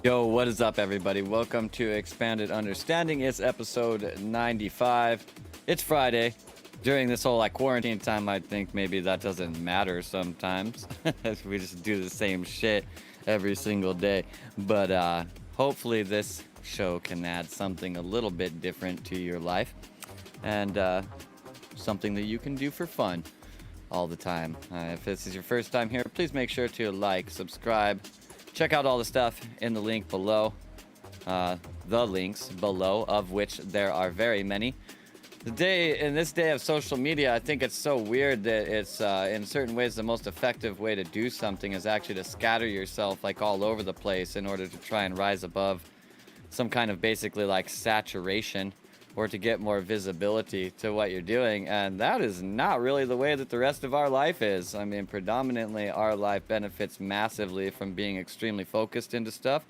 Yo, what is up, everybody? Welcome to Expanded Understanding. It's episode 95. It's Friday. During this whole quarantine time, I think maybe that doesn't matter sometimes. We just do the same shit every single day. But hopefully, this show can add something a little bit different to your life and something that you can do for fun all the time. If this is your first time here, please make sure to like, subscribe, check out all the stuff in the link below. The links below, of which there are very many. In this day of social media, I think it's so weird that it's in certain ways the most effective way to do something is actually to scatter yourself all over the place in order to try and rise above some kind of basically saturation, or to get more visibility to what you're doing. And that is not really the way that the rest of our life is. I mean, predominantly our life benefits massively from being extremely focused into stuff.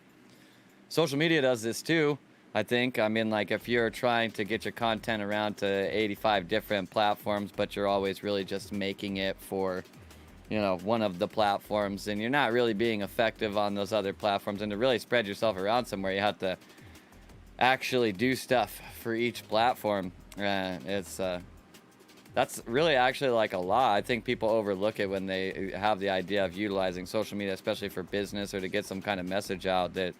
Social media does this too, I think. I mean, if you're trying to get your content around to 85 different platforms, but you're always really just making it for, one of the platforms, and you're not really being effective on those other platforms. And to really spread yourself around somewhere, you have to actually do stuff for each platform. That's really actually a lot. I think people overlook it when they have the idea of utilizing social media, especially for business or to get some kind of message out. That,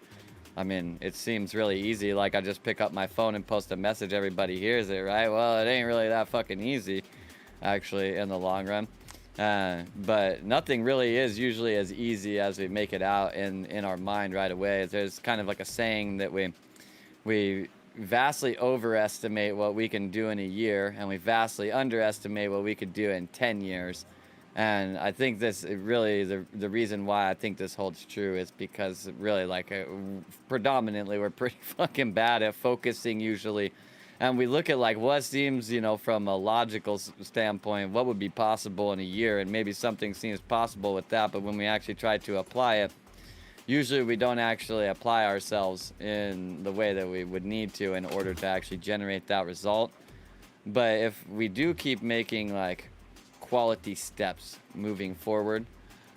I mean, it seems really easy. I just pick up my phone and post a message, everybody hears it, right? Well, it ain't really that fucking easy, actually, in the long run. But nothing really is usually as easy as we make it out in our mind right away. There's kind of a saying that we vastly overestimate what we can do in a year, and we vastly underestimate what we could do in 10 years. And I think this really, the reason why I think this holds true is because really, predominantly, we're pretty fucking bad at focusing usually. And we look at what seems, from a logical standpoint, what would be possible in a year, and maybe something seems possible with that, but when we actually try to apply it, usually we don't actually apply ourselves in the way that we would need to in order to actually generate that result. But if we do keep making quality steps moving forward,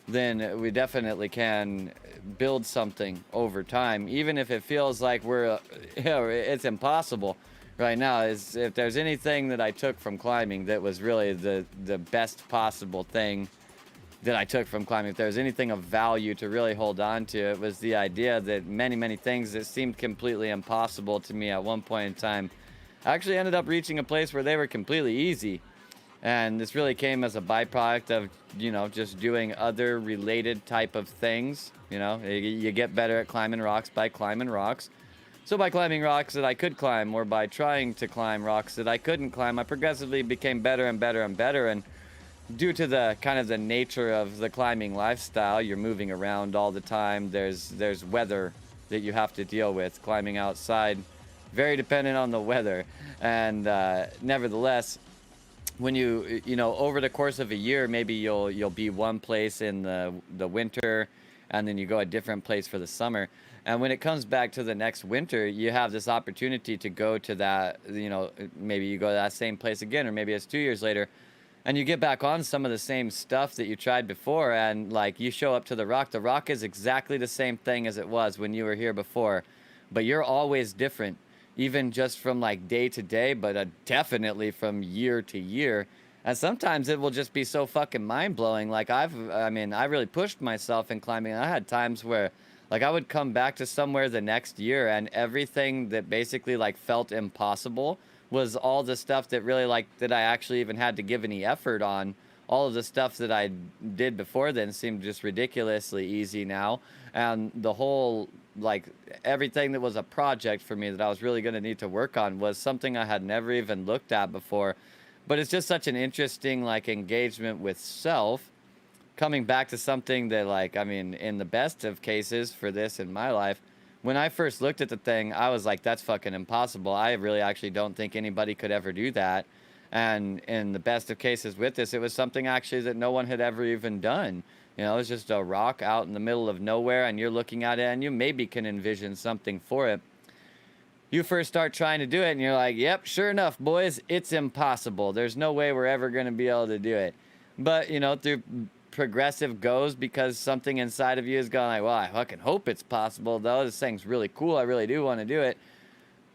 then we definitely can build something over time, even if it feels like it's impossible right now. Is if there's anything that I took from climbing that was really the best possible thing that I took from climbing, if there was anything of value to really hold on to, it was the idea that many things that seemed completely impossible to me at one point in time actually ended up reaching a place where they were completely easy. And this really came as a byproduct of, just doing other related type of things. You get better at climbing rocks by climbing rocks. So by climbing rocks that I could climb, or by trying to climb rocks that I couldn't climb, I progressively became better and better and better. And due to the kind of the nature of the climbing lifestyle, you're moving around all the time. There's weather that you have to deal with. Climbing outside, very dependent on the weather. And nevertheless, when you over the course of a year, maybe you'll be one place in the winter, and then you go a different place for the summer. And when it comes back to the next winter, you have this opportunity to go to that, maybe you go to that same place again, or maybe it's 2 years later, and you get back on some of the same stuff that you tried before, and you show up to the rock. The rock is exactly the same thing as it was when you were here before, but you're always different, even just from day to day, but definitely from year to year. And sometimes it will just be so fucking mind blowing. I really pushed myself in climbing. I had times where I would come back to somewhere the next year, and everything that basically felt impossible was all the stuff that really that I actually even had to give any effort on. All of the stuff that I did before then seemed just ridiculously easy now. And the whole, everything that was a project for me that I was really going to need to work on was something I had never even looked at before. But it's just such an interesting, engagement with self, coming back to something that, in the best of cases for this in my life, when I first looked at the thing, I was like, that's fucking impossible. I really actually don't think anybody could ever do that. And in the best of cases with this, it was something actually that no one had ever even done. It was just a rock out in the middle of nowhere, and you're looking at it, and you maybe can envision something for it. You first start trying to do it, and you're like, yep, sure enough, boys, it's impossible. There's no way we're ever going to be able to do it. But, through progressive goes because something inside of you is going like, well, I fucking hope it's possible though. This thing's really cool. I really do want to do it.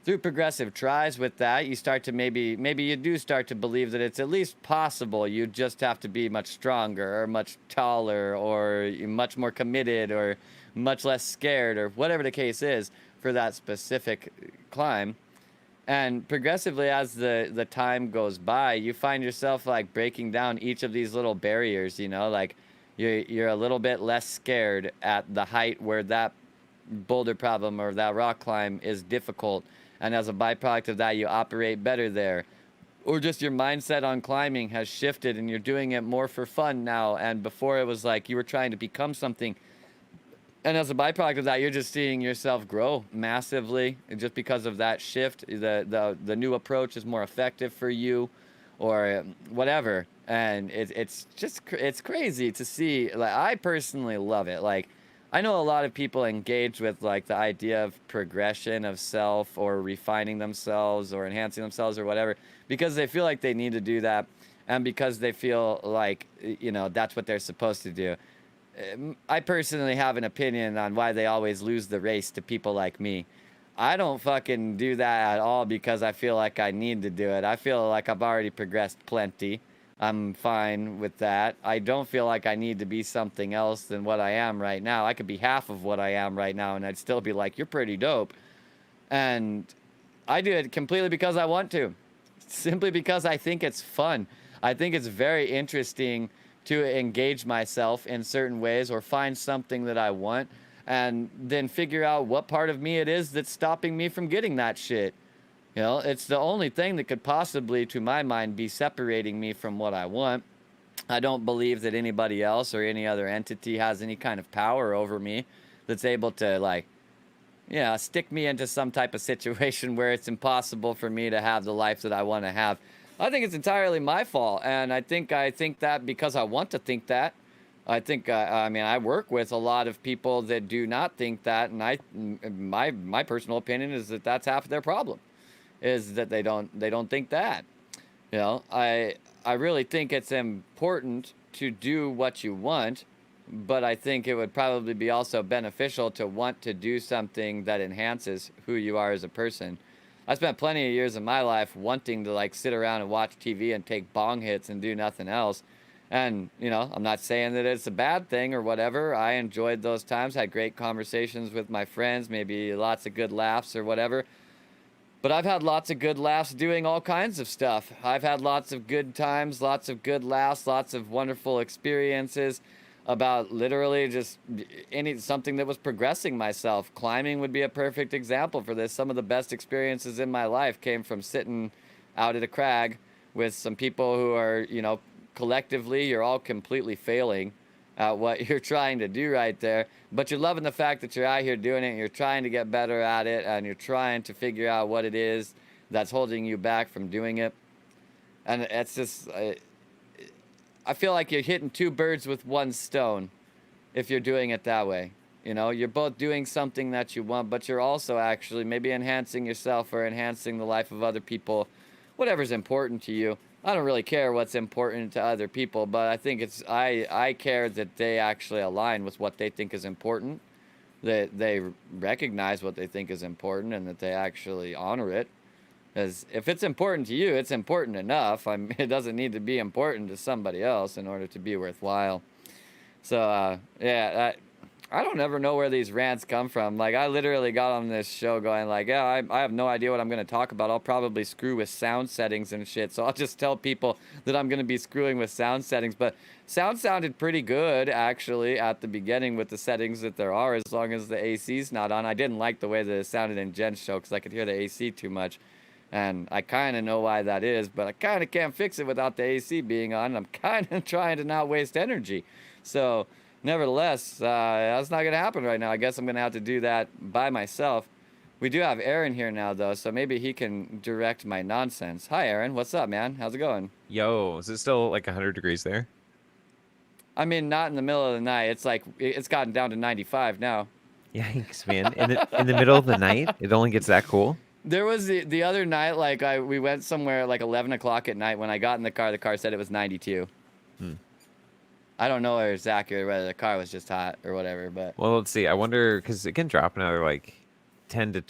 Through progressive tries with that, you start to maybe you do start to believe that it's at least possible. You just have to be much stronger or much taller or much more committed or much less scared or whatever the case is for that specific climb. And progressively, as the time goes by, you find yourself like breaking down each of these little barriers, you know, like you're a little bit less scared at the height where that boulder problem or that rock climb is difficult. And as a byproduct of that, you operate better there. Or just your mindset on climbing has shifted and you're doing it more for fun now. And before it was like you were trying to become something. And as a byproduct of that, you're just seeing yourself grow massively. And just because of that shift, the new approach is more effective for you or whatever. And it's crazy to see. Like, I personally love it. Like, I know a lot of people engage with like the idea of progression of self or refining themselves or enhancing themselves or whatever because they feel like they need to do that and because they feel like, you know, that's what they're supposed to do. I personally have an opinion on why they always lose the race to people like me. I don't fucking do that at all because I feel like I need to do it. I feel like I've already progressed plenty. I'm fine with that. I don't feel like I need to be something else than what I am right now. I could be half of what I am right now, and I'd still be like, you're pretty dope. And I do it completely because I want to. Simply because I think it's fun. I think it's very interesting to engage myself in certain ways or find something that I want and then figure out what part of me it is that's stopping me from getting that shit. You know, it's the only thing that could possibly, to my mind, be separating me from what I want. I don't believe that anybody else or any other entity has any kind of power over me that's able to, like, yeah, stick me into some type of situation where it's impossible for me to have the life that I want to have. I think it's entirely my fault, and I think that because I want to think that. I think, I mean, I work with a lot of people that do not think that, and my personal opinion is that that's half of their problem. Is that they don't think that. You know, I really think it's important to do what you want, but I think it would probably be also beneficial to want to do something that enhances who you are as a person. I spent plenty of years of my life wanting to like sit around and watch TV and take bong hits and do nothing else. And, you know, I'm not saying that it's a bad thing or whatever. I enjoyed those times, had great conversations with my friends, maybe lots of good laughs or whatever. But I've had lots of good laughs doing all kinds of stuff. I've had lots of good times, lots of good laughs, lots of wonderful experiences about literally just something that was progressing myself. Climbing would be a perfect example for this. Some of the best experiences in my life came from sitting out at a crag with some people who are, you know, collectively, you're all completely failing at what you're trying to do right there, but you're loving the fact that you're out here doing it and you're trying to get better at it and you're trying to figure out what it is that's holding you back from doing it. And it's just, I feel like you're hitting two birds with one stone if you're doing it that way. You know, you're both doing something that you want, but you're also actually maybe enhancing yourself or enhancing the life of other people, whatever's important to you. I don't really care what's important to other people, but I think I care that they actually align with what they think is important, that they recognize what they think is important, and that they actually honor it. Because if it's important to you, it's important enough. It doesn't need to be important to somebody else in order to be worthwhile. So, yeah, I don't ever know where these rants come from. Like, I literally got on this show going like, yeah, I have no idea what I'm going to talk about. I'll probably screw with sound settings and shit. So I'll just tell people that I'm going to be screwing with sound settings. But sound sounded pretty good, actually, at the beginning with the settings that there are, as long as the AC's not on. I didn't like the way that it sounded in Jen's show because I could hear the AC too much. And I kind of know why that is, but I kind of can't fix it without the AC being on. I'm kind of trying to not waste energy. So nevertheless, that's not going to happen right now. I guess I'm going to have to do that by myself. We do have Aaron here now, though, so maybe he can direct my nonsense. Hi, Aaron. What's up, man? How's it going? Yo, is it still like 100 degrees there? I mean, not in the middle of the night. It's like, it's gotten down to 95 now. Yikes, man. In the middle of the night, it only gets that cool? There was the other night, like, we went somewhere like 11 o'clock at night. When I got in the car said it was 92. I don't know whether it's accurate, whether the car was just hot or whatever, but Well, let's see. I wonder because it can drop another like 10 to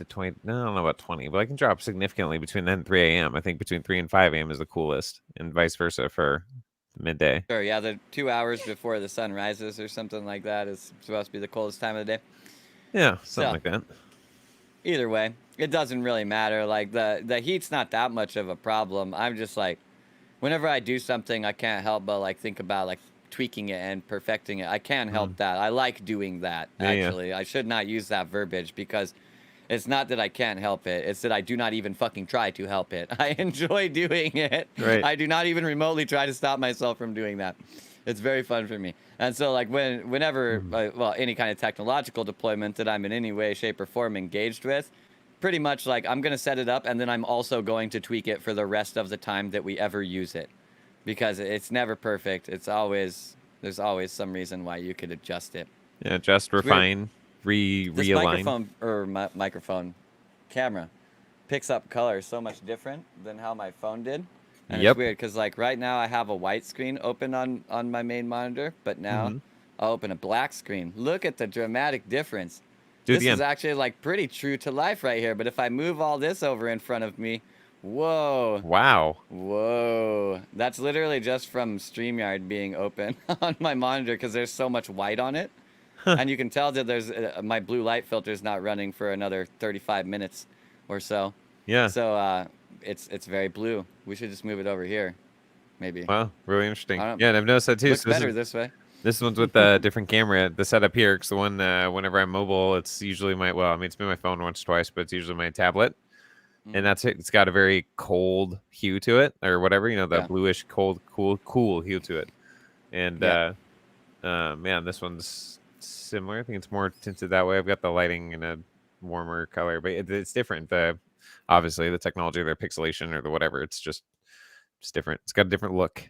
20. No, I don't know about 20, but I can drop significantly between then and 3 a.m. I think between 3 and 5 a.m. is the coolest, and vice versa for midday. sure, yeah, the 2 hours before the sun rises or something like that is supposed to be the coldest time of the day. Yeah, something So like that. either way, it doesn't really matter. Like the heat's not that much of a problem. I'm just like, whenever I do something, I can't help but like think about like tweaking it and perfecting it. I can't Mm. help that. I like doing that. Yeah, yeah. Actually, I should not use that verbiage because it's not that I can't help it. It's that I do not even fucking try to help it. I enjoy doing it. Right. I do not even remotely try to stop myself from doing that. It's very fun for me. And so, like, whenever, Mm. well, any kind of technological deployment that I'm in any way, shape, or form engaged with, pretty much like I'm going to set it up and then I'm also going to tweak it for the rest of the time that we ever use it. Because it's never perfect. There's always some reason why you could adjust it. Yeah, just It's weird. refine, This realign. microphone or microphone camera picks up color so much different than how my phone did. And it's Yep. weird because like right now I have a white screen open on my main monitor, but now Hmm. I'll open a black screen. Look at the dramatic difference. Do it This is again. actually like pretty true to life right here. But if I move all this over in front of me, whoa, Wow. whoa. That's literally just from StreamYard being open on my monitor because there's so much white on it. And you can tell that there's my blue light filter is not running for another 35 minutes or so. Yeah. So it's very blue. We should just move it over here, maybe. Wow. Really interesting. I don't. Yeah, and I've noticed that too. Looks So this better is this way. this one's with a different camera. The setup here, because the one whenever I'm mobile, it's usually my well, I mean it's been my phone once or twice, but it's usually my tablet, and Hmm. that's it. It's got a very cold hue to it, or whatever, the Yeah. bluish, cold, cool hue to it. And Yeah. man, this one's similar. I think it's more tinted that way. I've got the lighting in a warmer color, but it's different. The obviously the technology, the pixelation or the whatever, it's different. It's got a different look,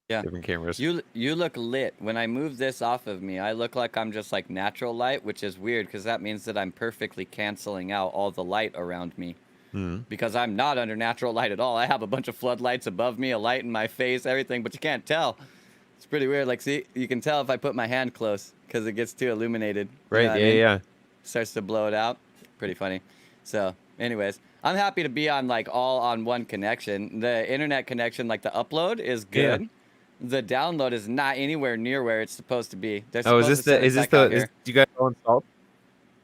Yeah. different cameras. You look lit. When I move this off of me, I look like I'm just like natural light, which is weird because that means that I'm perfectly canceling out all the light around me. Hmm. Because I'm not under natural light at all. I have a bunch of floodlights above me, a light in my face, everything, but you can't tell. It's pretty weird. Like, see, you can tell if I put my hand close because it gets too illuminated. You know Right? what I Yeah, mean? yeah. Starts to blow it out. Pretty funny. So, anyways, I'm happy to be on like all on one connection. The internet connection, like the upload, is Yeah. good. The download is not anywhere near where it's supposed to be. They're Oh, is supposed this to send the? it Is this back out the? Is, here. do you guys all installed?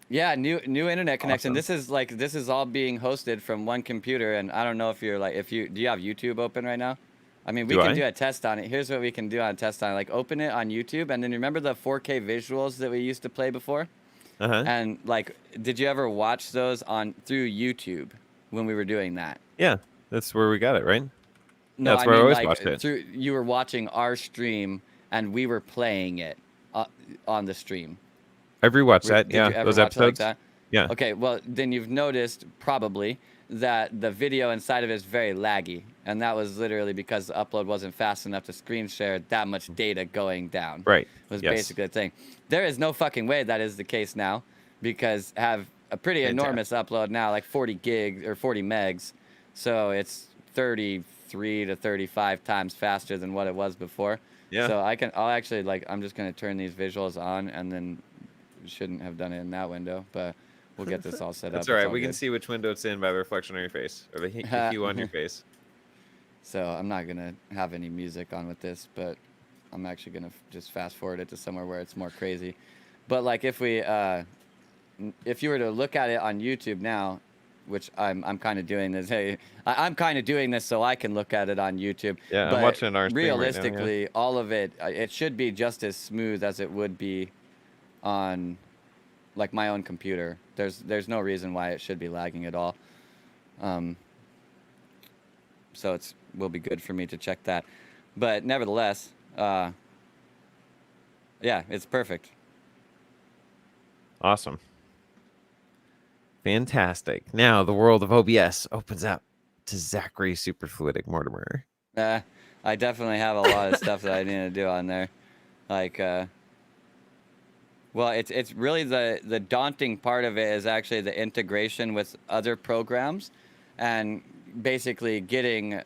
Yeah, new internet connection. Awesome. This is all being hosted from one computer, and I don't know if you're like if you do you have YouTube open right now? I mean, we Do can I? do a test on it. Here's what we can do on a test on it. Like open it on YouTube, and then remember the 4K visuals that we used to play before? Uh huh. And like, did you ever watch those on through YouTube when we were doing that? Yeah, that's where we got it, right? No, That's I where I mean always like watched it. through you were watching our stream, and we were playing it on the stream. I've rewatched that. Did Yeah, you ever those watch it like episodes. that? Yeah. Okay, well, then you've noticed probably that the video inside of it is very laggy. And that was literally because the upload wasn't fast enough to screen share that much data going down. Right. Was Yes. basically the thing. There is no fucking way that is the case now because I have a pretty enormous upload now, like 40 gigs or 40 megs. So it's 33 to 35 times faster than what it was before. Yeah. So I'll actually I'm just going to turn these visuals on and then shouldn't have done it in that window, but we'll get this all set up. That's all right. It's We can good. see which window it's in by the reflection on your face or the hue on your face. So I'm not gonna have any music on with this, but I'm actually gonna just fast forward it to somewhere where it's more crazy. But like if you were to look at it on YouTube now, which I'm kind of doing this. Hey, I'm kind of doing this so I can look at it on YouTube. Yeah, I'm but watching our stream right now, yeah. realistically, all of it it should be just as smooth as it would be on like my own computer. There's no reason why it should be lagging at all. So it's will be good for me to check that. But nevertheless, yeah, it's perfect. Awesome. Fantastic. Now the world of OBS opens up to Zachary Superfluidic Mortimer. I definitely have a lot of stuff that I need to do on there. Like, well, it's really the daunting part of it is actually the integration with other programs, and basically getting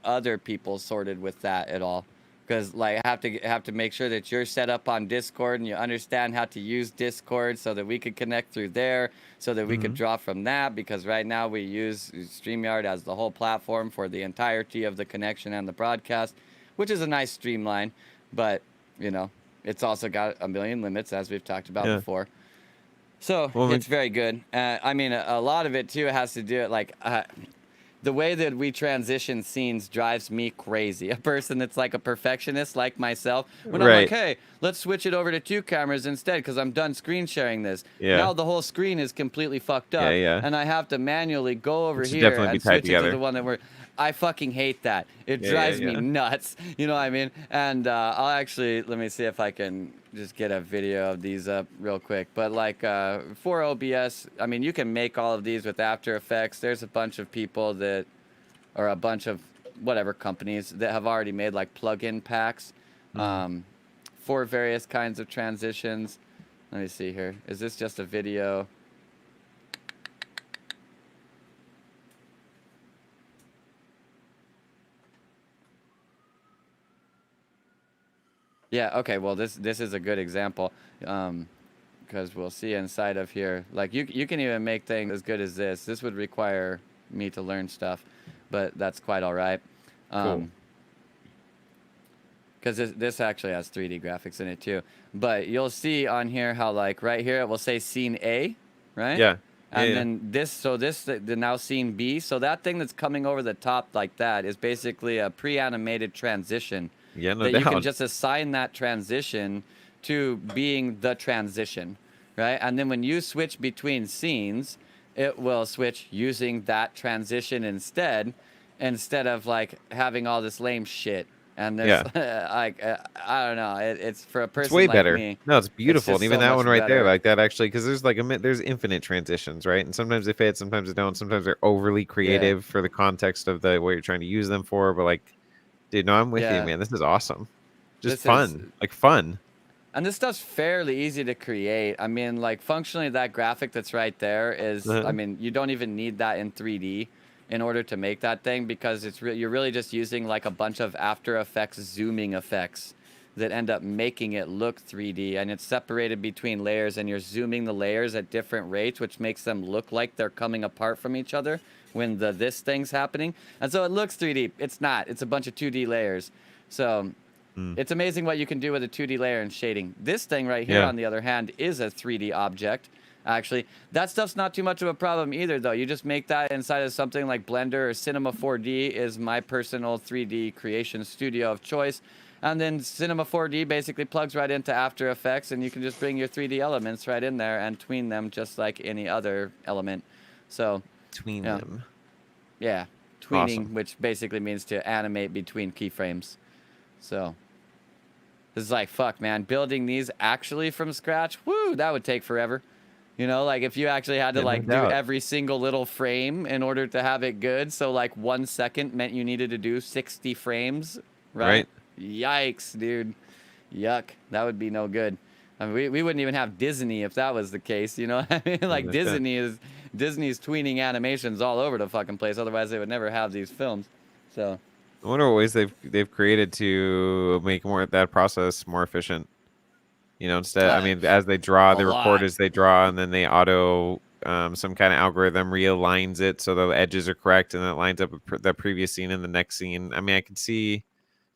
other people sorted with that at all, because like have to make sure that you're set up on Discord and you understand how to use Discord so that we could connect through there, so that we could Hmm. draw from that. Because right now we use StreamYard as the whole platform for the entirety of the connection and the broadcast, which is a nice streamline, but you know it's also got a million limits as we've talked about Yeah. before. So Well, it's very good. I mean, a lot of it too has to do it like. The way that we transition scenes drives me crazy. A person that's like a perfectionist like myself, when I'm like, right. hey, let's switch it over to 2 cameras instead because I'm done screen sharing this. Yeah. Now the whole screen is completely fucked Yeah. up, Yeah. and I have to manually go over It should here definitely be and tied switch it to together. the one that we're. I fucking hate that. It Yeah. Yeah. drives me Yeah. nuts. You know what I mean? And I'll actually, let me see if I can just get a video of these up real quick. But like for OBS, I mean, you can make all of these with After Effects. There's a bunch of people that, or a bunch of whatever companies that have already made like plug-in packs Mm. for various kinds of transitions. Let me see here. Is this just a video? Yeah, okay, well this is a good example. Because we'll see inside of here. Like you can even make things as good as this. This would require me to learn stuff, but that's quite all right. Cool. Because this actually has 3D graphics in it too. But you'll see on here how like right here it will say scene A, right? Yeah. Yeah. And Yeah. then the now scene B. So that thing that's coming over the top like that is basically a pre-animated transition Yeah. No that you can doubt. just assign that transition to being the transition, right? And then when you switch between scenes, it will switch using that transition instead of like having all this lame shit. And there's Yeah. like I don't know, it's for a It's person way like better. me, No, it's it's beautiful, and just even so that much one right there, better. like that actually, because there's like there's infinite transitions, right? And sometimes they fit, sometimes they don't. Sometimes they're overly Yeah, creative for the context of the what you're trying to use them for. But like, dude, no, I'm with you, yeah. man. This is awesome. Just This is fun, like fun. And this stuff's fairly easy to create. I mean, like functionally, that graphic that's right there is. I Uh-huh. mean, you don't even need that in 3D in order to make that thing because you're really just using like a bunch of After Effects zooming effects that end up making it look 3D, and it's separated between layers, and you're zooming the layers at different rates, which makes them look like they're coming apart from each other when this thing's happening, and so it looks 3D. It's not. It's a bunch of 2D layers. So Mm. it's amazing what you can do with a 2D layer and shading. This thing right here, Yeah. on the other hand, is a 3D object. Actually, that stuff's not too much of a problem either, though. You just make that inside of something like Blender or Cinema 4D is my personal 3D creation studio of choice. And then Cinema 4D basically plugs right into After Effects, and you can just bring your 3D elements right in there and tween them just like any other element. So, Between yeah, them, yeah, tweening, awesome. which basically means to animate between keyframes. So, this is like, fuck, man. Building these actually from scratch, woo, that would take forever. You know, like if you actually had to Yeah, no like do doubt. every single little frame in order to have it good. So like 1 second meant you needed to do 60 frames, right? Right? Yikes, dude. Yuck. That would be no good. I mean, we wouldn't even have Disney if that was the case. You know what I mean? Like No shit. Disney's tweening animations all over the fucking place. Otherwise, they would never have these films. So. I wonder what ways they've created to make more that process more efficient. You know, instead, I mean, as they draw, A they record lot. as they draw, and then they auto some kind of algorithm realigns it so the edges are correct, and it lines up with the previous scene and the next scene. I mean,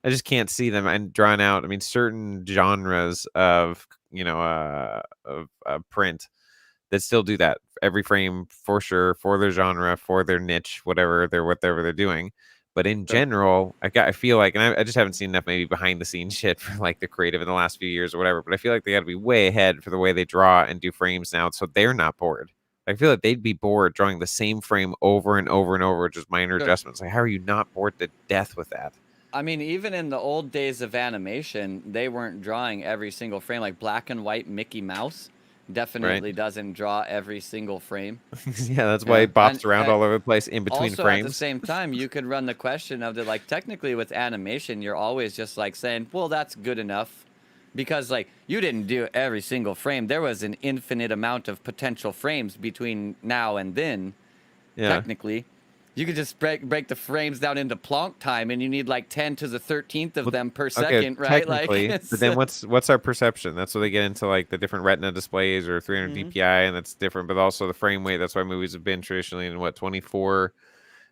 I just can't see them and drawn out. I mean, certain genres of print that still do that every frame for sure for their genre, for their niche, whatever they're doing. But in Sure. general, I feel like, and I just haven't seen enough maybe behind the scenes shit for like the creative in the last few years or whatever. But I feel like they got to be way ahead for the way they draw and do frames now, so they're not bored. I feel like they'd be bored drawing the same frame over and over and over, with just minor Sure. adjustments. Like, how are you not bored to death with that? I mean, even in the old days of animation, they weren't drawing every single frame. Like black and white Mickey Mouse Right? definitely doesn't draw every single frame. Yeah, that's why Yeah. it bops around all over the place in between Also, at the frames. same time, you could run the question of that, like, technically with animation, you're always just like saying, well, that's good enough. Because, like, you didn't do every single frame. There was an infinite amount of potential frames between now and then, Yeah. technically. You could just break the frames down into Planck time, and you need like 10 to the 13th of Well, them per okay, second, right? Like, technically, but then what's our perception? That's what they get into like the different Retina displays or 300 Mhm. DPI, and that's different. But also the frame rate. That's why movies have been traditionally in what 24,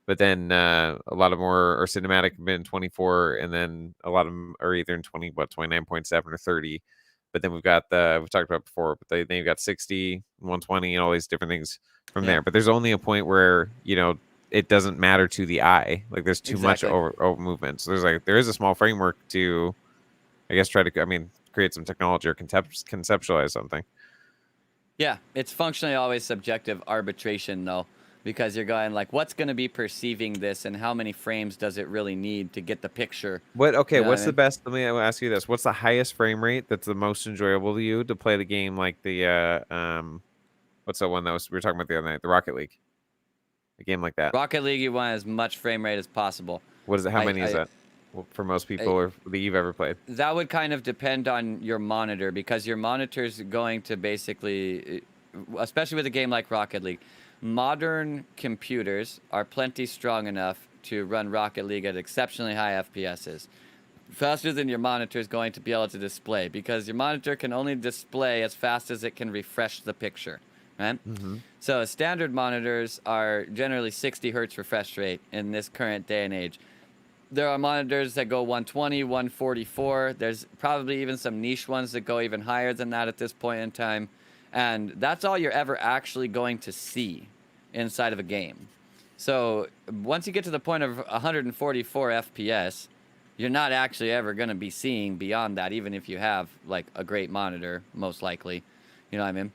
but then a lot of more or cinematic have been 24, and then a lot of them are either in 29.7 or 30. But then we've talked about before, but then you've got 60, 120, and all these different things from Yeah, there. But there's only a point where it doesn't matter to the eye. Like there's too much exactly. over movement. So there is a small framework to, I guess, try to create some technology or conceptualize something. Yeah, it's functionally always subjective arbitration though, because you're going like, what's going to be perceiving this, and how many frames does it really need to get the picture? Okay, You know what what's I the mean? best? Let me ask you this: what's the highest frame rate that's the most enjoyable to you to play the game? Like what's the one that we were talking about the other night? The Rocket League, a game like that. Rocket League, you want as much frame rate as possible. What is it? How I, many is I, that? Well, for most people, I or that you've ever played? that would kind of depend on your monitor, because your monitor's going to basically, especially with a game like Rocket League, modern computers are plenty strong enough to run Rocket League at exceptionally high FPSs. Faster than your monitor is going to be able to display, because your monitor can only display as fast as it can refresh the picture, right? Mm-hmm. So standard monitors are generally 60 hertz refresh rate in this current day and age. There are monitors that go 120, 144. There's probably even some niche ones that go even higher than that at this point in time. And that's all you're ever actually going to see inside of a game. So once you get to the point of 144 FPS, you're not actually ever going to be seeing beyond that, even if you have like a great monitor, most likely. You know what I mean?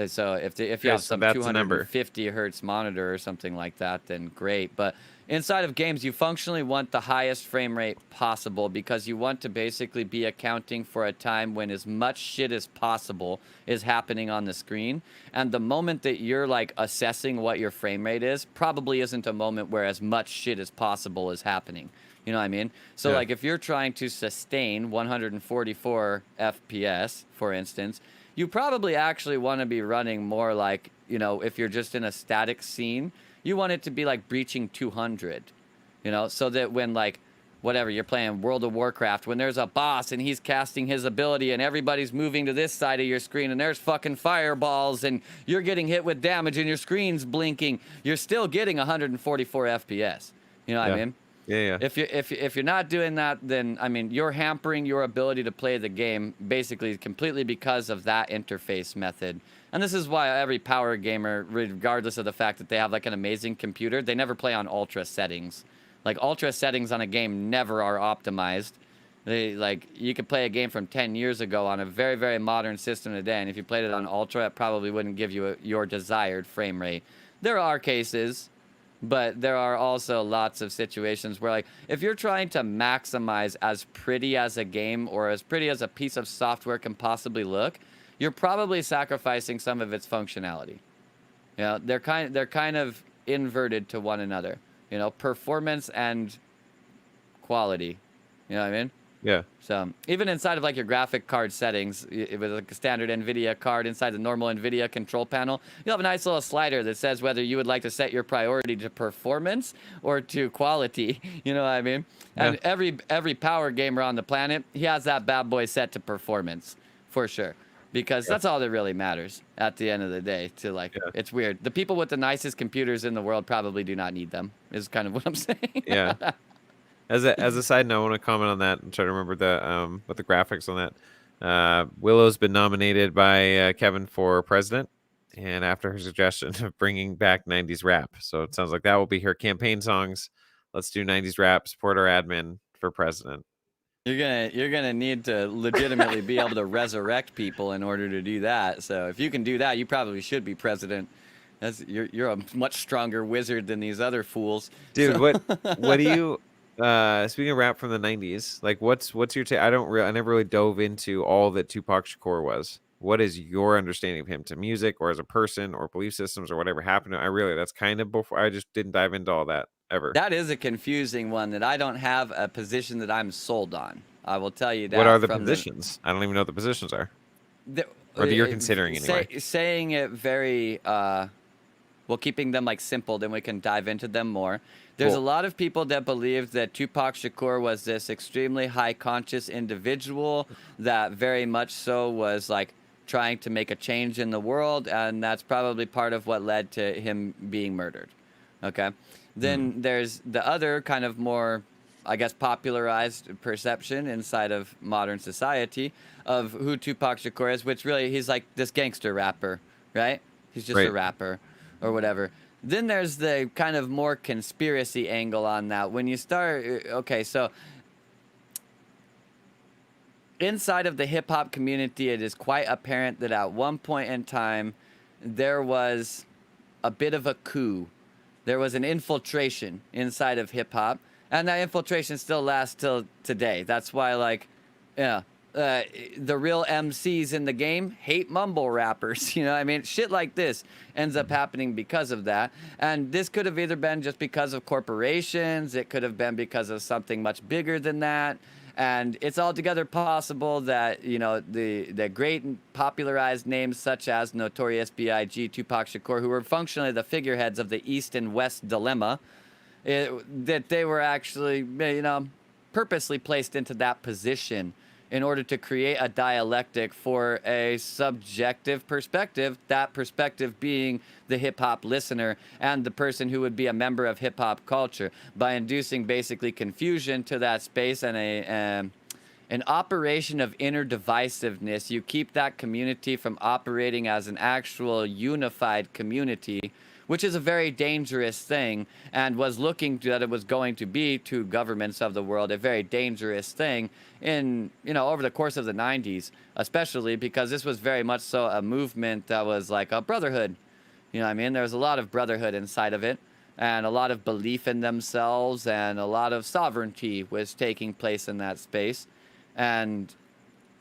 So if you Okay, have so some that's a number. 250 hertz monitor or something like that, then great. But inside of games, you functionally want the highest frame rate possible, because you want to basically be accounting for a time when as much shit as possible is happening on the screen. And the moment that you're like assessing what your frame rate is probably isn't a moment where as much shit as possible is happening. You know what I mean? So Yeah. like if you're trying to sustain 144 FPS, for instance, you probably actually want to be running more like, if you're just in a static scene, you want it to be like breaching 200, so that when like, whatever, you're playing World of Warcraft, when there's a boss and he's casting his ability and everybody's moving to this side of your screen and there's fucking fireballs and you're getting hit with damage and your screen's blinking, you're still getting 144 FPS. You know what I Yeah. mean? Yeah. Yeah. If you're not doing that, then I mean you're hampering your ability to play the game basically completely because of that interface method. And this is why every power gamer, regardless of the fact that they have like an amazing computer, they never play on ultra settings. Like ultra settings on a game never are optimized. You could play a game from 10 years ago on a very, very modern system today, and if you played it on ultra, it probably wouldn't give you your desired frame rate. There are cases, but there are also lots of situations where, like, if you're trying to maximize as pretty as a game or as pretty as a piece of software can possibly look, you're probably sacrificing some of its functionality. They're kind of inverted to one another. Performance and quality. You know what I mean? Yeah. So even inside of like your graphic card settings, with like a standard NVIDIA card inside the normal NVIDIA control panel, you'll have a nice little slider that says whether you would like to set your priority to performance or to quality. You know what I mean? Yeah. And every power gamer on the planet, he has that bad boy set to performance for sure. Because Yeah. that's all that really matters at the end of the day. Yeah. It's weird. The people with the nicest computers in the world probably do not need them. Is kind of what I'm saying. Yeah. As a side note, I want to comment on that and try to remember what the graphics on that. Willow's been nominated by Kevin for president, and after her suggestion of bringing back '90s rap, so it sounds like that will be her campaign songs. Let's do '90s rap. Support our admin for president. You're gonna need to legitimately be able to resurrect people in order to do that. So if you can do that, you probably should be president. You're a much stronger wizard than these other fools. Dude, So what do you speaking of rap from the '90s, like what's your take? I never really dove into all that Tupac Shakur was. What is your understanding of him to music or as a person or belief systems or whatever happened to him? That's kind of before I just didn't dive into all that ever. that is a confusing one that I don't have a position that I'm sold on. I will tell you What are that the from positions? I don't even know what the positions are. the Or that you're considering anyway. saying it very Well, keeping them like simple, then we can dive into them more. There's a Cool. lot of people that believe that Tupac Shakur was this extremely high conscious individual that very much so was like trying to make a change in the world, and that's probably part of what led to him being murdered. Okay. Hmm. Then there's the other kind of more, I guess, popularized perception inside of modern society of who Tupac Shakur is, which really he's like this gangster rapper, right? He's just a Right. rapper or whatever. Then there's the kind of more conspiracy angle on that. When you start, okay, so inside of the hip hop community, it is quite apparent that at one point in time, there was a bit of a coup. There was an infiltration inside of hip hop, and that infiltration still lasts till today. That's why, like, yeah, the real MCs in the game hate mumble rappers. You know what I mean? Shit like this ends up happening because of that. And this could have either been just because of corporations, it could have been because of something much bigger than that. And it's altogether possible that, you know, the great and popularized names such as Notorious B.I.G., Tupac Shakur, who were functionally the figureheads of the East and West dilemma, that they were actually, you know, purposely placed into that position in order to create a dialectic for a subjective perspective, that perspective being the hip hop listener and the person who would be a member of hip hop culture, by inducing basically confusion to that space and an operation of inner divisiveness. You keep that community from operating as an actual unified community, which is a very dangerous thing, and was looking to that it was going to be to governments of the world a very dangerous thing in, you know, over the course of the 90s, especially because this was very much so a movement that was like a brotherhood. You know what I mean? There was a lot of brotherhood inside of it, and a lot of belief in themselves, and a lot of sovereignty was taking place in that space. And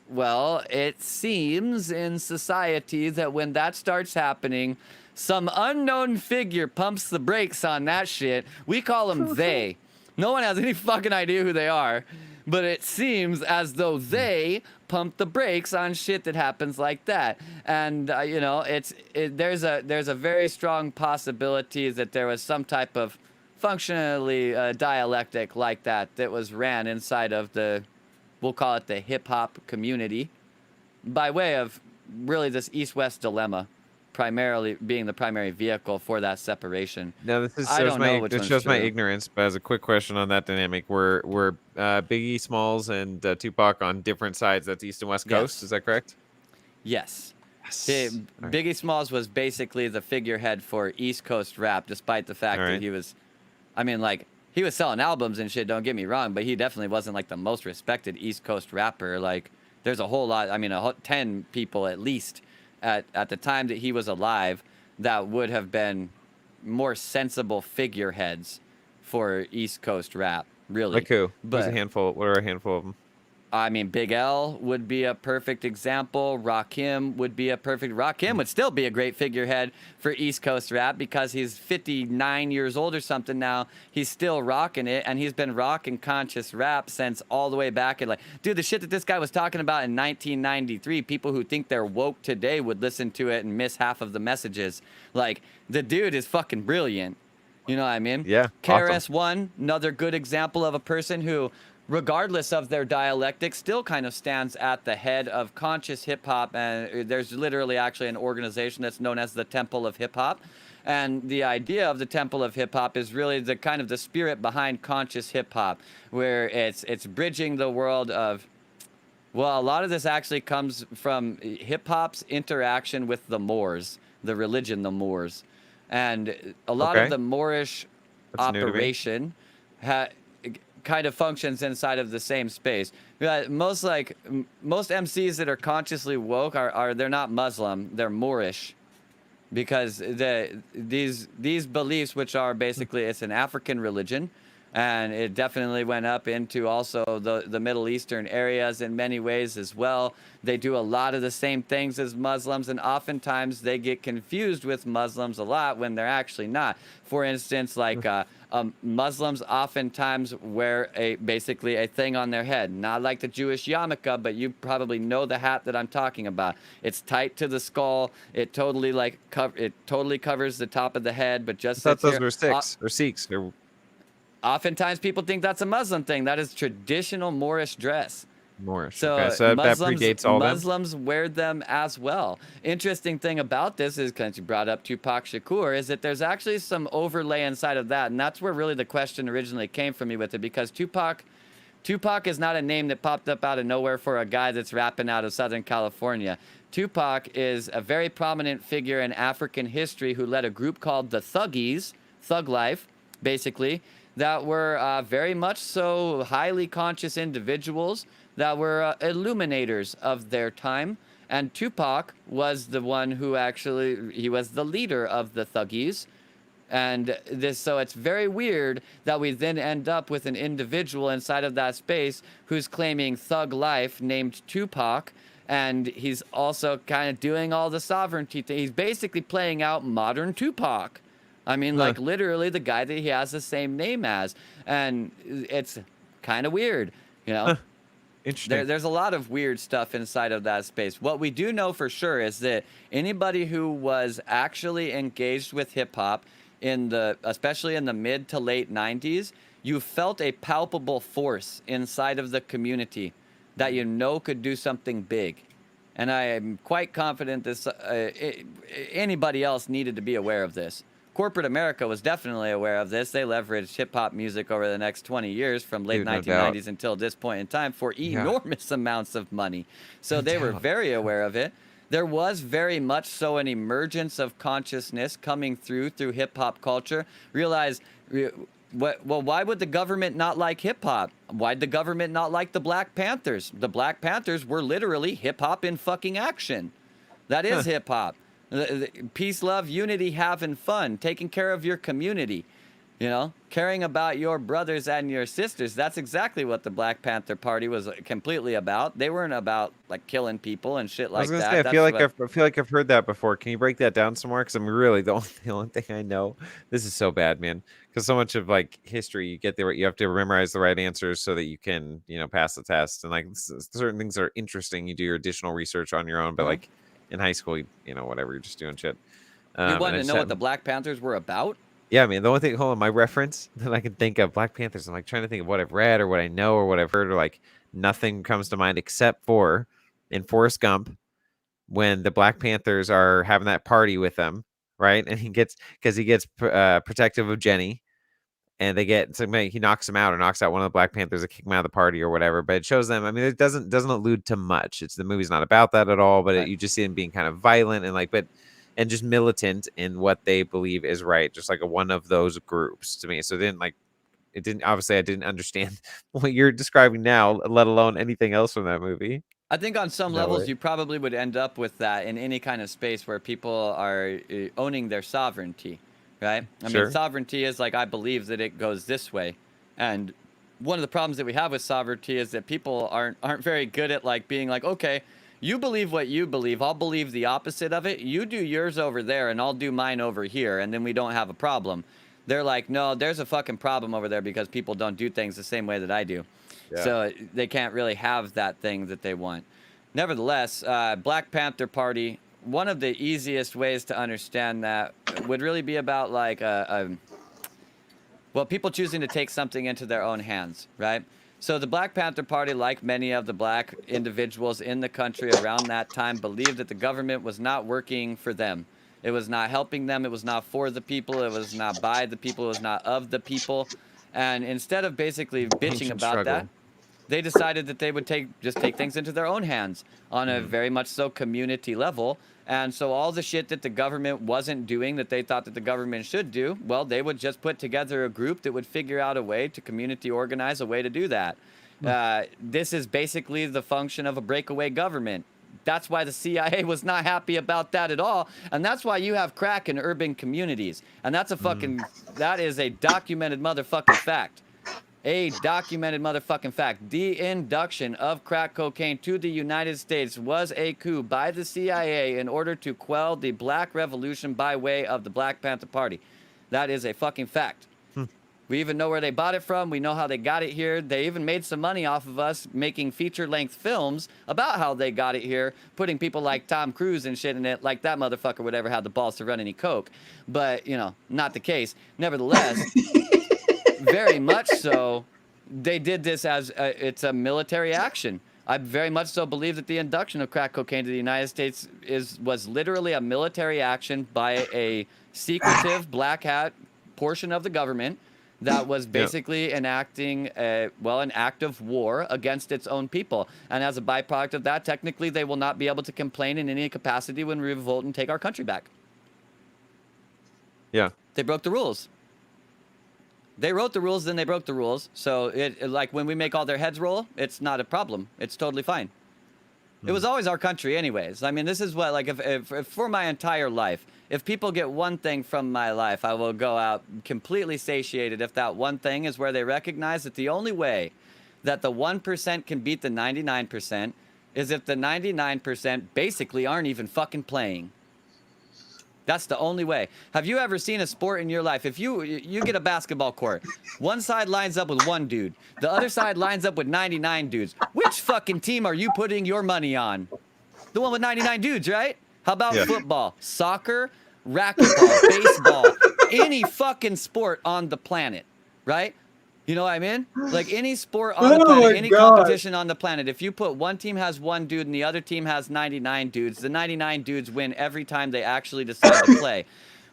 well, it seems in society that when that starts happening, some unknown figure pumps the brakes on that shit. We call them they. No one has any fucking idea who they are, but it seems as though they pump the brakes on shit that happens like that. And you know, there's a very strong possibility that there was some type of functionally dialectic like that that was ran inside of the, we'll call it the hip hop community, by way of really this East-West dilemma, primarily being the primary vehicle for that separation. Now I don't know which this one's shows my true. ignorance, but as a quick question on that dynamic, were Biggie Smalls and Tupac on different sides? That's East and West Coast. Yes. Is that correct? Yes. Yes. All right. Biggie Smalls was basically the figurehead for East Coast rap, despite the fact All that right. he was, I mean, like, he was selling albums and shit, don't get me wrong, but he definitely wasn't, like, the most respected East Coast rapper. Like, there's a whole lot, I mean, 10 people at least at the time that he was alive that would have been more sensible figureheads for East Coast rap, really. Like who? Who's a But handful? What are a handful of them? I mean, Big L would be a perfect example. Rakim would be a perfect. Rakim would still be a great figurehead for East Coast rap because he's 59 years old or something now. He's still rocking it, and he's been rocking conscious rap since all the way back. And like, dude, the shit that this guy was talking about in 1993, people who think they're woke today would listen to it and miss half of the messages. Like, the dude is fucking brilliant. You know what I mean? Yeah, awesome. KRS-One, another good example of a person who, regardless of their dialectic, still kind of stands at the head of conscious hip hop. And there's literally actually an organization that's known as the Temple of Hip Hop. And the idea of the Temple of Hip Hop is really the kind of the spirit behind conscious hip hop, where it's bridging the world of, well, a lot of this actually comes from hip hop's interaction with the Moors, the religion, the Moors. And a lot of Okay, the Moorish that's new to me. operation kind of functions inside of the same space. Most MCs that are consciously woke are they're not Muslim, they're Moorish, because these beliefs, which are basically, it's an African religion, And it definitely went up into also the Middle Eastern areas in many ways as well. They do a lot of the same things as Muslims, and oftentimes they get confused with Muslims a lot when they're actually not. For instance, like Muslims oftentimes wear basically a thing on their head, not like the Jewish yarmulke, but you probably know the hat that I'm talking about. It's tight to the skull. It totally it totally covers the top of the head, but I just thought sits those here. were Sikhs or Sikhs. Or Oftentimes people think that's a Muslim thing. That is traditional Moorish dress. Moorish. Okay, So so that predates all them. Muslims wear them as well. Interesting thing about this is, because you brought up Tupac Shakur, is that there's actually some overlay inside of that, and that's where really the question originally came from me with it, because Tupac is not a name that popped up out of nowhere for a guy that's rapping out of Southern California. Tupac is a very prominent figure in African history who led a group called the Thuggies, Thug Life, basically, that were very much so highly conscious individuals that were illuminators of their time. And Tupac was the one who he was the leader of the Thuggies. And so it's very weird that we then end up with an individual inside of that space who's claiming thug life named Tupac. And he's also kind of doing all the sovereignty thing. He's basically playing out modern Tupac. I mean, like literally the guy that he has the same name as. And it's kind of weird, you know? Interesting. There's a lot of weird stuff inside of that space. What we do know for sure is that anybody who was actually engaged with hip hop especially in the mid to late 90s, you felt a palpable force inside of the community that you know could do something big. And I am quite confident anybody else needed to be aware of this. Corporate America was definitely aware of this. They leveraged hip-hop music over the next 20 years from late 1990s until this point in time for enormous amounts of money. So they were very aware of it. There was very much so an emergence of consciousness coming through hip-hop culture. Realize, why would the government not like hip-hop? Why'd the government not like the Black Panthers? The Black Panthers were literally hip-hop in fucking action. That is hip-hop. Peace, love, unity, having fun, taking care of your community, you know, caring about your brothers and your sisters. That's exactly what the Black Panther Party was completely about. They weren't about like killing people and shit like that. I was gonna say, I feel like I've heard that before. Can you break that down some more? Because I'm really the only thing I know. This is so bad, man. Because so much of like history, you have to memorize the right answers so that you can, pass the test. And like certain things are interesting. You do your additional research on your own, but like in high school, whatever, you're just doing shit. You wanted to know what the Black Panthers were about? Yeah, man. The only thing, hold on, my reference that I can think of, Black Panthers. I'm like trying to think of what I've read or what I know or what I've heard, or like nothing comes to mind except for in Forrest Gump when the Black Panthers are having that party with them, right? And he gets protective of Jenny, and he knocks him out or knocks out one of the Black Panthers to kick him out of the party or whatever. But it shows them. I mean, it doesn't allude to much. The movie's not about that at all. But you just see him being kind of violent and just militant in what they believe is right, just like one of those groups to me. So obviously I didn't understand what you're describing now, let alone anything else from that movie. I think on some levels you probably would end up with that in any kind of space where people are owning their sovereignty, right? I mean, sovereignty is like, I believe that it goes this way. And one of the problems that we have with sovereignty is that people aren't very good at like being like, okay, you believe what you believe. I'll believe the opposite of it. You do yours over there, and I'll do mine over here, and then we don't have a problem. They're like, no, there's a fucking problem over there because people don't do things the same way that I do. Yeah. So they can't really have that thing that they want. Nevertheless, Black Panther Party, one of the easiest ways to understand that would really be about like people choosing to take something into their own hands, right? So the Black Panther Party, like many of the black individuals in the country around that time, believed that the government was not working for them. It was not helping them. It was not for the people. It was not by the people. It was not of the people. And instead of basically bitching about that, they decided that they would just take things into their own hands on a very much so community level. And so all the shit that the government wasn't doing that they thought that the government should do, well, they would just put together a group that would figure out a way to community organize a way to do that. This is basically the function of a breakaway government. That's why the CIA was not happy about that at all. And that's why you have crack in urban communities. And that's that is a documented motherfucking fact. A documented motherfucking fact. The induction of crack cocaine to the United States was a coup by the CIA in order to quell the Black Revolution by way of the Black Panther Party. That is a fucking fact. We even know where they bought it from. We know how they got it here. They even made some money off of us making feature-length films about how they got it here, putting people like Tom Cruise and shit in it, like that motherfucker would ever have the balls to run any coke. But, you know, not the case. Nevertheless, very much so, they did this as it's a military action. I very much so believe that the induction of crack cocaine to the United States was literally a military action by a secretive black hat portion of the government that was basically enacting an act of war against its own people. And as a byproduct of that, technically they will not be able to complain in any capacity when we revolt and take our country back. Yeah. They broke the rules. They wrote the rules, then they broke the rules. So like when we make all their heads roll, it's not a problem. It's totally fine. It was always our country anyways. I mean, this is what, like, if for my entire life, if people get one thing from my life, I will go out completely satiated if that one thing is where they recognize that the only way that the 1% can beat the 99% is if the 99% basically aren't even fucking playing. That's the only way. Have you ever seen a sport in your life? If you get a basketball court, one side lines up with one dude, the other side lines up with 99 dudes. Which fucking team are you putting your money on? The one with 99 dudes, right? How about football, soccer, racquetball, baseball, any fucking sport on the planet, right? You know what I mean? Like any sport on the planet, any competition on the planet, if you put one team has one dude and the other team has 99 dudes, the 99 dudes win every time they actually decide to play.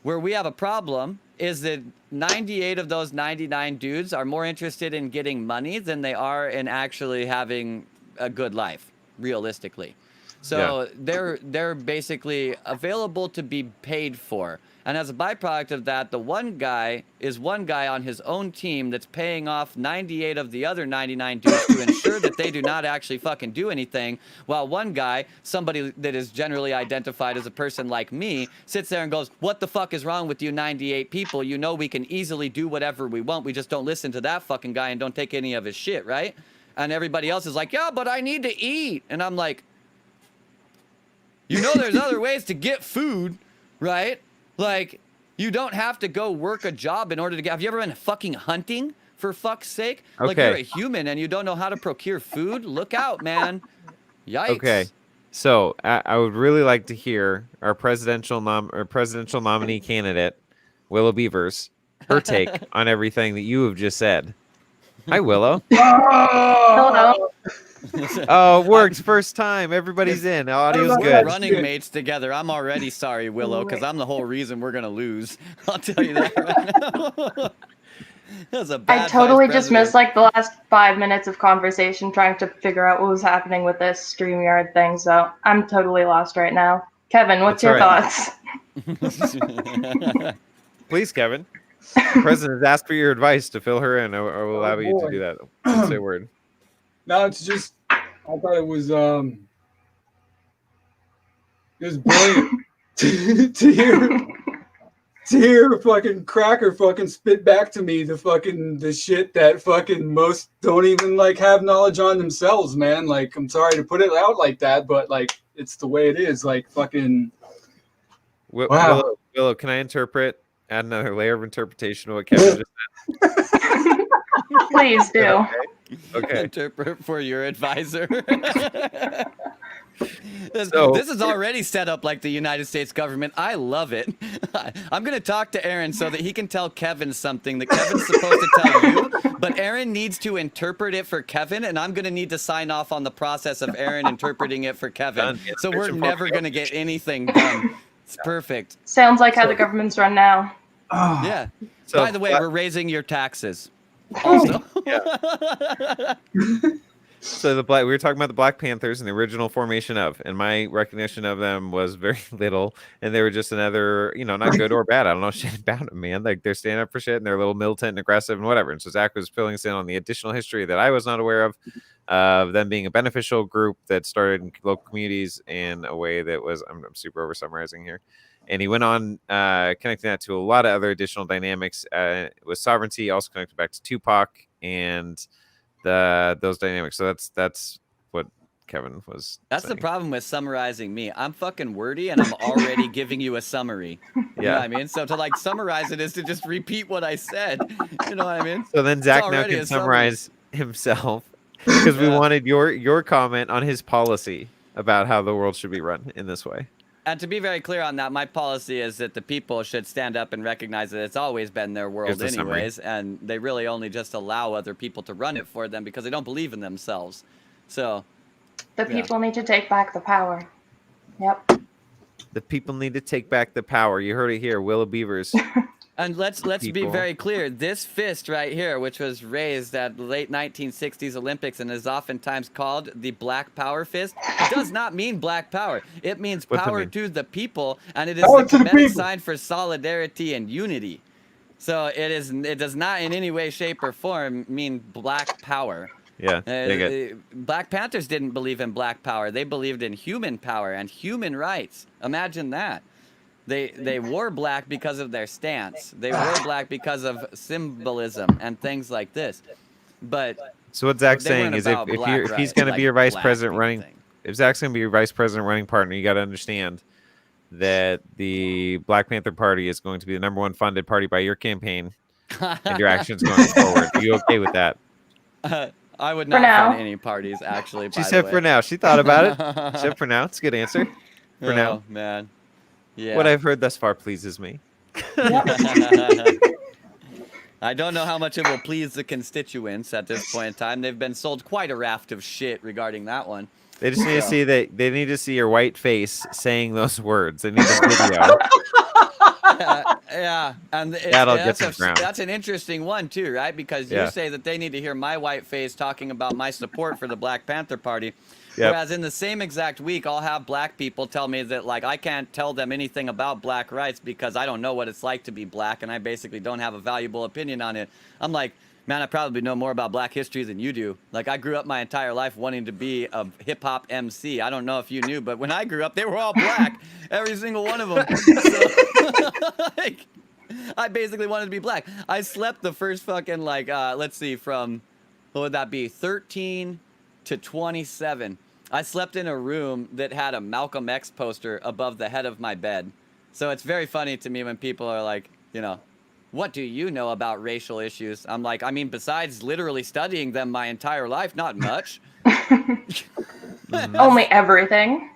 Where we have a problem is that 98 of those 99 dudes are more interested in getting money than they are in actually having a good life, realistically. So they're basically available to be paid for. And as a byproduct of that, the one guy is one guy on his own team that's paying off 98 of the other 99 dudes to ensure that they do not actually fucking do anything, while one guy, somebody that is generally identified as a person like me, sits there and goes, what the fuck is wrong with you 98 people? You know we can easily do whatever we want. We just don't listen to that fucking guy and don't take any of his shit, right? And everybody else is like, yeah, but I need to eat. And I'm like, you know there's other ways to get food, right? Like, you don't have to go work a job in order to get... Have you ever been fucking hunting, for fuck's sake? Okay. Like, you're a human and you don't know how to procure food? Look out, man. Yikes. Okay. So, I would really like to hear our presidential nominee candidate, Willow Beavers, her take on everything that you have just said. Hi, Willow. Hello. Oh, it worked. First time. Everybody's in. Audio's We're good. running mates together. I'm already sorry, Willow, because I'm the whole reason we're going to lose. I'll tell you that right now. That was a bad I totally vice just missed like the last 5 minutes of conversation trying to figure out what was happening with this StreamYard thing, so I'm totally lost right now. Kevin, what's your thoughts? Please, Kevin. The president asked for your advice to fill her in. I will allow you to do that. Don't say a word. No, it's just I thought it was brilliant to hear a fucking cracker fucking spit back to me the shit that fucking most don't even like have knowledge on themselves, man. Like, I'm sorry to put it out like that, but like it's the way it is. Like fucking wow. Willow, can I add another layer of interpretation to what Kevin just said? Please do. Okay. Interpret for your advisor. So, this is already set up like the United States government. I love it. I'm going to talk to Aaron so that he can tell Kevin something that Kevin's supposed to tell you, but Aaron needs to interpret it for Kevin, and I'm going to need to sign off on the process of Aaron interpreting it for Kevin. So we're never going to get anything done. It's perfect. Sounds like how the government's run now. Yeah. So, by the way, we're raising your taxes. Also. So we were talking about the Black Panthers and the original formation of, and my recognition of them was very little, and they were just another, not good or bad. I don't know shit about them, man. Like, they're standing up for shit and they're a little militant and aggressive and whatever. And so Zach was filling us in on the additional history that I was not aware of them being a beneficial group that started in local communities in a way that was, I'm super over summarizing here. And he went on connecting that to a lot of other additional dynamics with sovereignty, also connected back to Tupac and those dynamics. So that's what Kevin was That's saying. the problem with summarizing me. I'm fucking wordy and I'm already giving you a summary. You know what I mean? So to like summarize it is to just repeat what I said. You know what I mean? So then It's Zach now already can a summary. summarize himself because we Yeah. wanted your comment on his policy about how the world should be run in this way. And to be very clear on that, my policy is that the people should stand up and recognize that it's always been their Here's world the summary. anyways, and they really only just allow other people to run it for them because they don't believe in themselves. So The Yeah. people need to take back the power. Yep. The people need to take back the power. You heard it here, Willow Beavers. And let's be People. very clear. This fist right here, which was raised at the late 1960s Olympics and is oftentimes called the Black Power fist, does not mean black power. It means What's it power mean? to the people, and it is Power the to the Kemetic people. sign for solidarity and unity. So it does not in any way, shape, or form mean black power. Yeah, dig it. Black Panthers didn't believe in black power. They believed in human power and human rights. Imagine that. They wore black because of their stance. They wore black because of symbolism and things like this. But So what Zach's they saying weren't is about if black he's rights, going to like be your vice black president people running, thing. if Zach's going to be your vice president running partner, you got to understand that the Black Panther Party is going to be the #1 funded party by your campaign and your actions going forward. Are you okay with that? I would For not now. fund any parties, actually. She by said the way. for now. She thought about it. She said for now. It's a good answer. For now. Oh, man. Yeah. What I've heard thus far pleases me. I don't know how much it will please the constituents at this point in time. They've been sold quite a raft of shit regarding that one. They just need to So- see that they need to see your white face saying those words. They need a video. Yeah, and That'll get some ground. that's an interesting one too, right? Because you Yeah. say that they need to hear my white face talking about my support for the Black Panther Party. Yep. Whereas in the same exact week, I'll have black people tell me that like I can't tell them anything about black rights because I don't know what it's like to be black, and I basically don't have a valuable opinion on it. I'm like, man, I probably know more about black history than you do. Like, I grew up my entire life wanting to be a hip-hop MC. I don't know if you knew, but when I grew up, they were all black. Every single one of them. So, like, I basically wanted to be black. I slept the first fucking, like, let's see, from, what would that be, 13 to 27. I slept in a room that had a Malcolm X poster above the head of my bed. So it's very funny to me when people are like, you know, what do you know about racial issues? I'm like, I mean, besides literally studying them my entire life, not much. Only everything.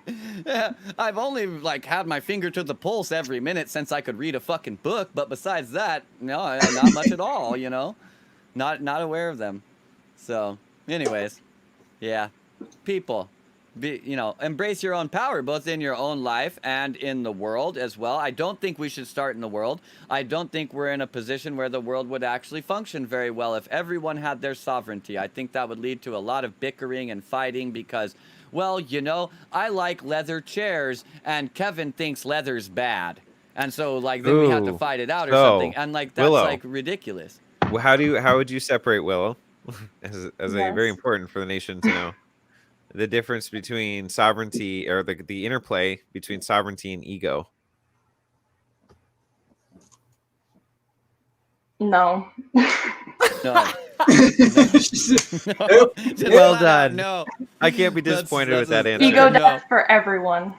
Yeah, I've only like had my finger to the pulse every minute since I could read a fucking book. But besides that, no, not much at all. You know, not aware of them. So, anyways, yeah, people. Embrace your own power, both in your own life and in the world as well. I don't think we should start in the world. I don't think we're in a position where the world would actually function very well if everyone had their sovereignty. I think that would lead to a lot of bickering and fighting because, well, you know, I like leather chairs and Kevin thinks leather's bad. And so, like, then we have to Ooh. fight it out or So, something. And, like, that's, Willow. like, ridiculous. Well, how would you separate Willow as a very Yes. important for the nation to know the difference between sovereignty or the interplay between sovereignty and ego? No. No. Yep. Just Well flat out, done. No. I can't be That's- disappointed that's with that a- answer. Ego No. death for everyone.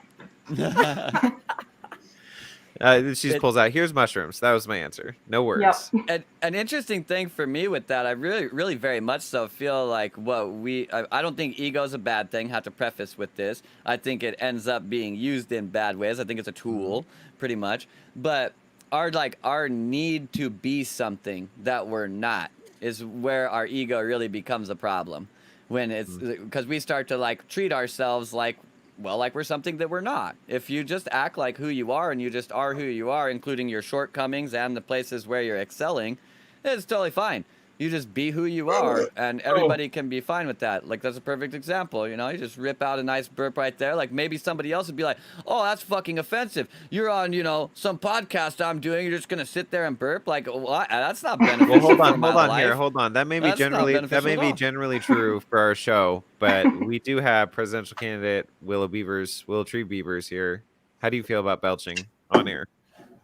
She just pulls out, here's mushrooms. That was my answer. No words. Yep. An interesting thing for me with that, I really very much so feel like I don't think ego is a bad thing. Have to preface with this. I think it ends up being used in bad ways. I think it's a tool, pretty much. But our need to be something that we're not is where our ego really becomes a problem. When it's because we start to like treat ourselves like we're something that we're not. If you just act like who you are and you just are who you are, including your shortcomings and the places where you're excelling, it's totally fine. You just be who you are, and everybody can be fine with that. Like, that's a perfect example, you know? You just rip out a nice burp right there. Like, maybe somebody else would be like, oh, that's fucking offensive. You're on, you know, some podcast I'm doing. You're just going to sit there and burp? Like, what? That's not beneficial Well, hold for on, my hold on life. here, hold on. That may be That's not beneficial at all. generally true for our show, but we do have presidential candidate Willow Tree Beavers here. How do you feel about belching on air?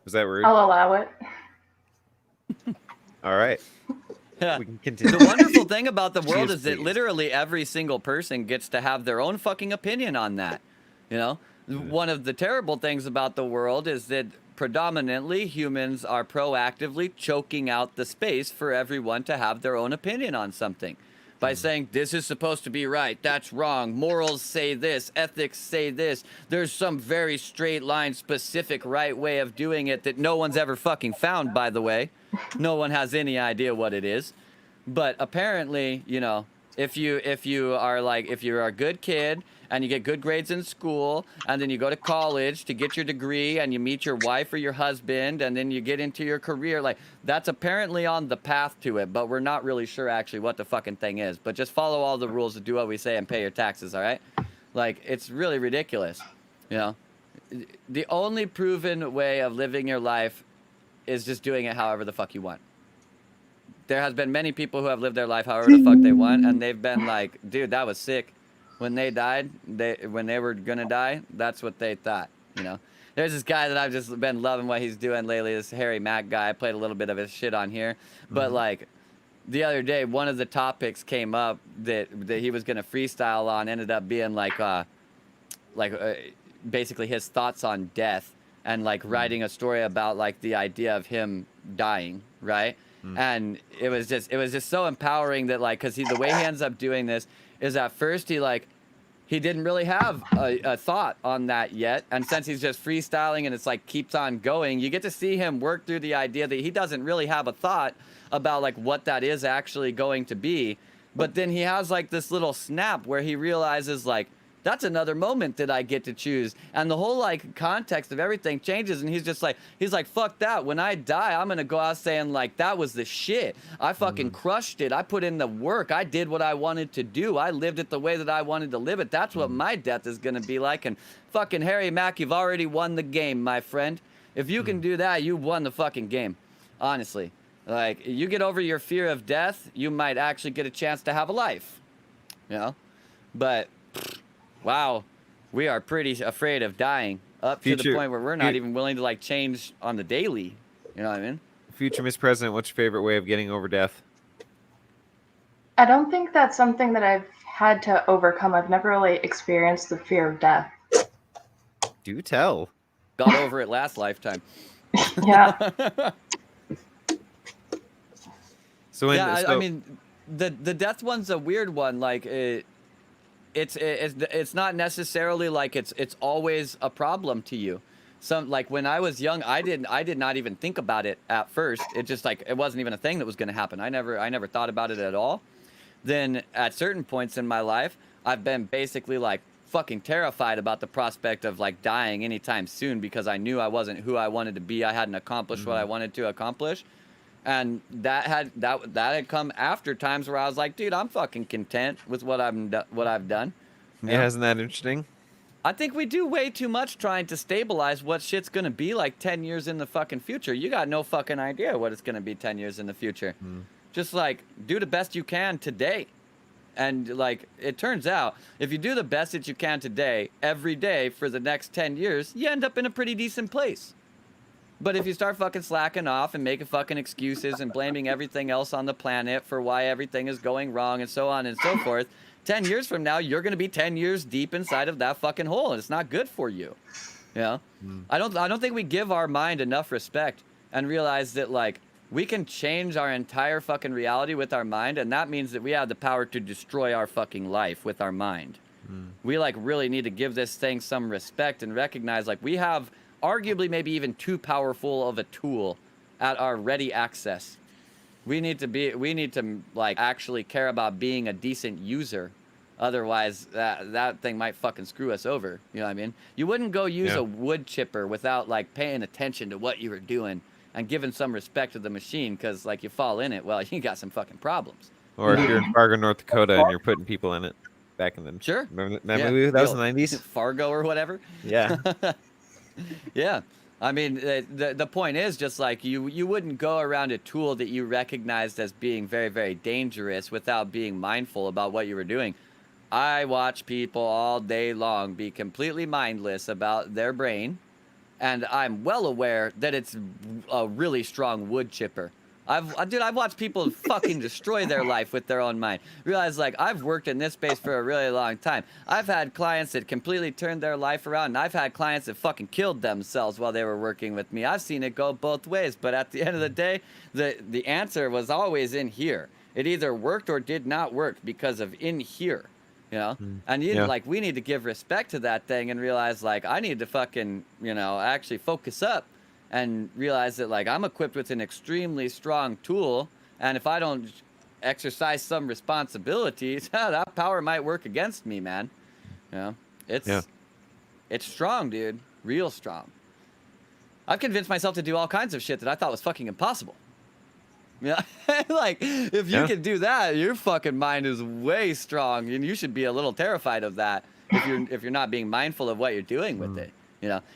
Was that rude? I'll allow it. All right. We can continue. The wonderful thing about the world Yes, is that please. literally every single person gets to have their own fucking opinion on that. You know, one of the terrible things about the world is that predominantly humans are proactively choking out the space for everyone to have their own opinion on something by saying this is supposed to be right, that's wrong, morals say this, ethics say this, there's some very straight line specific right way of doing it that no one's ever fucking found, by the way. No one has any idea what it is. But apparently, you know, if you're a good kid and you get good grades in school and then you go to college to get your degree and you meet your wife or your husband and then you get into your career, like that's apparently on the path to it, but we're not really sure actually what the fucking thing is. But just follow all the rules and do what we say and pay your taxes, all right? Like, it's really ridiculous, you know? The only proven way of living your life is just doing it however the fuck you want. There has been many people who have lived their life however the fuck they want, and they've been like, dude, that was sick. When they died, when they were gonna die, that's what they thought, you know? There's this guy that I've just been loving what he's doing lately, this Harry Mack guy. I played a little bit of his shit on here. But, like, the other day, one of the topics came up that he was gonna freestyle on, ended up being, basically his thoughts on death and, like, writing a story about, like, the idea of him dying, right? And it was just so empowering that, like, because the way he ends up doing this is at first he didn't really have a thought on that yet, and since he's just freestyling and it's like keeps on going, you get to see him work through the idea that he doesn't really have a thought about like what that is actually going to be, but then he has like this little snap where he realizes like that's another moment that I get to choose. And the whole like context of everything changes. And he's like, fuck that. When I die, I'm going to go out saying like, that was the shit. I fucking crushed it. I put in the work. I did what I wanted to do. I lived it the way that I wanted to live it. That's what my death is going to be like. And fucking Harry Mack, you've already won the game, my friend. If you can do that, you've won the fucking game. Honestly. Like, you get over your fear of death, you might actually get a chance to have a life. You know? But wow, we are pretty afraid of dying up to the point where we're not even willing to like change on the daily. You know what I mean? Future Miss President, what's your favorite way of getting over death? I don't think that's something that I've had to overcome. I've never really experienced the fear of death. Do tell. Got over it last lifetime. Yeah. I mean, the death one's a weird one. Like it's not necessarily like it's always a problem to you. Some like when I was young, I did not even think about it at first. It just like it wasn't even a thing that was going to happen. I never thought about it at all. Then at certain points in my life, I've been basically like fucking terrified about the prospect of like dying anytime soon because I knew I wasn't who I wanted to be. I hadn't accomplished what I wanted to accomplish. And that had come after times where I was like, dude, I'm fucking content with what I've done. Yeah, isn't that interesting? I think we do way too much trying to stabilize what shit's gonna be like 10 years in the fucking future. You got no fucking idea what it's gonna be 10 years in the future. Just like do the best you can today. And like it turns out, if you do the best that you can today, every day for the next 10 years, you end up in a pretty decent place. But if you start fucking slacking off and making fucking excuses and blaming everything else on the planet for why everything is going wrong and so on and so forth, 10 years from now, you're going to be 10 years deep inside of that fucking hole, and it's not good for you. You know? I don't think we give our mind enough respect and realize that, like, we can change our entire fucking reality with our mind, and that means that we have the power to destroy our fucking life with our mind. We, like, really need to give this thing some respect and recognize, like, we have arguably maybe even too powerful of a tool at our ready access. We need to like actually care about being a decent user. Otherwise that thing might fucking screw us over. You know what I mean? You wouldn't go use a wood chipper without like paying attention to what you were doing and giving some respect to the machine, because like you fall in it, well, you got some fucking problems. Or if you're in Fargo, North Dakota and you're putting people in it back in the remember that was the 90s? Fargo or whatever. Yeah. Yeah. I mean, the point is just like you wouldn't go around a tool that you recognized as being very, very dangerous without being mindful about what you were doing. I watch people all day long be completely mindless about their brain, and I'm well aware that it's a really strong wood chipper. Dude, I've watched people fucking destroy their life with their own mind. Realize, like, I've worked in this space for a really long time. I've had clients that completely turned their life around, and I've had clients that fucking killed themselves while they were working with me. I've seen it go both ways, but at the end of the day, the answer was always in here. It either worked or did not work because of in here, you know? And like, we need to give respect to that thing and realize, like, I need to fucking, actually focus up and realize that, like, I'm equipped with an extremely strong tool, and if I don't exercise some responsibilities, that power might work against me, man. It's strong, dude. Real strong. I've convinced myself to do all kinds of shit that I thought was fucking impossible. Like, if you can do that, your fucking mind is way strong, and you should be a little terrified of that if you're not being mindful of what you're doing with it.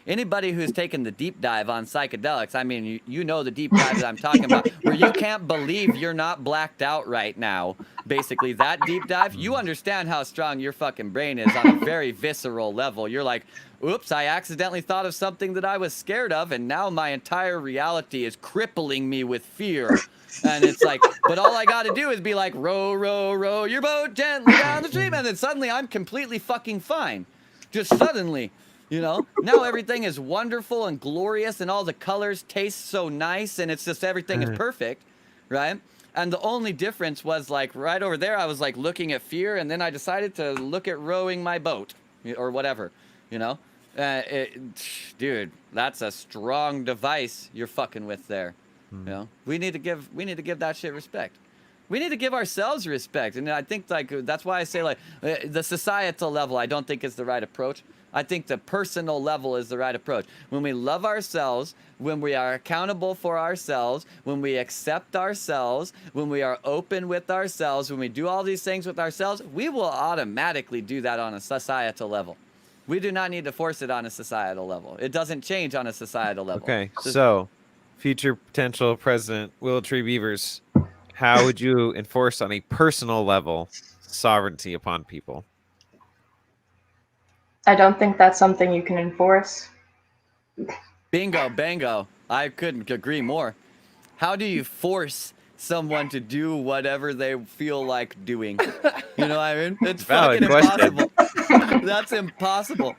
Anybody who's taken the deep dive on psychedelics, I mean, you know the deep dive that I'm talking about, where you can't believe you're not blacked out right now. Basically, that deep dive, you understand how strong your fucking brain is on a very visceral level. You're like, oops, I accidentally thought of something that I was scared of, and now my entire reality is crippling me with fear. And it's like, but all I got to do is be like, row, row, row your boat gently down the stream, and then suddenly I'm completely fucking fine. Just suddenly. Now everything is wonderful and glorious, and all the colors taste so nice, and it's just everything is perfect, right? And the only difference was, like, right over there, I was like looking at fear, and then I decided to look at rowing my boat or whatever, dude, that's a strong device you're fucking with there. We need to give that shit respect. We need to give ourselves respect, and I think, like, that's why I say, like, the societal level I don't think is the right approach. I think the personal level is the right approach. When we love ourselves, when we are accountable for ourselves, when we accept ourselves, when we are open with ourselves, when we do all these things with ourselves, we will automatically do that on a societal level. We do not need to force it on a societal level. It doesn't change on a societal level. Okay, so future potential president Wiltree Beavers, how would you enforce on a personal level sovereignty upon people? I don't think that's something you can enforce. Bingo, bango. I couldn't agree more. How do you force someone to do whatever they feel like doing? You know what I mean? It's Valid fucking impossible. That's impossible.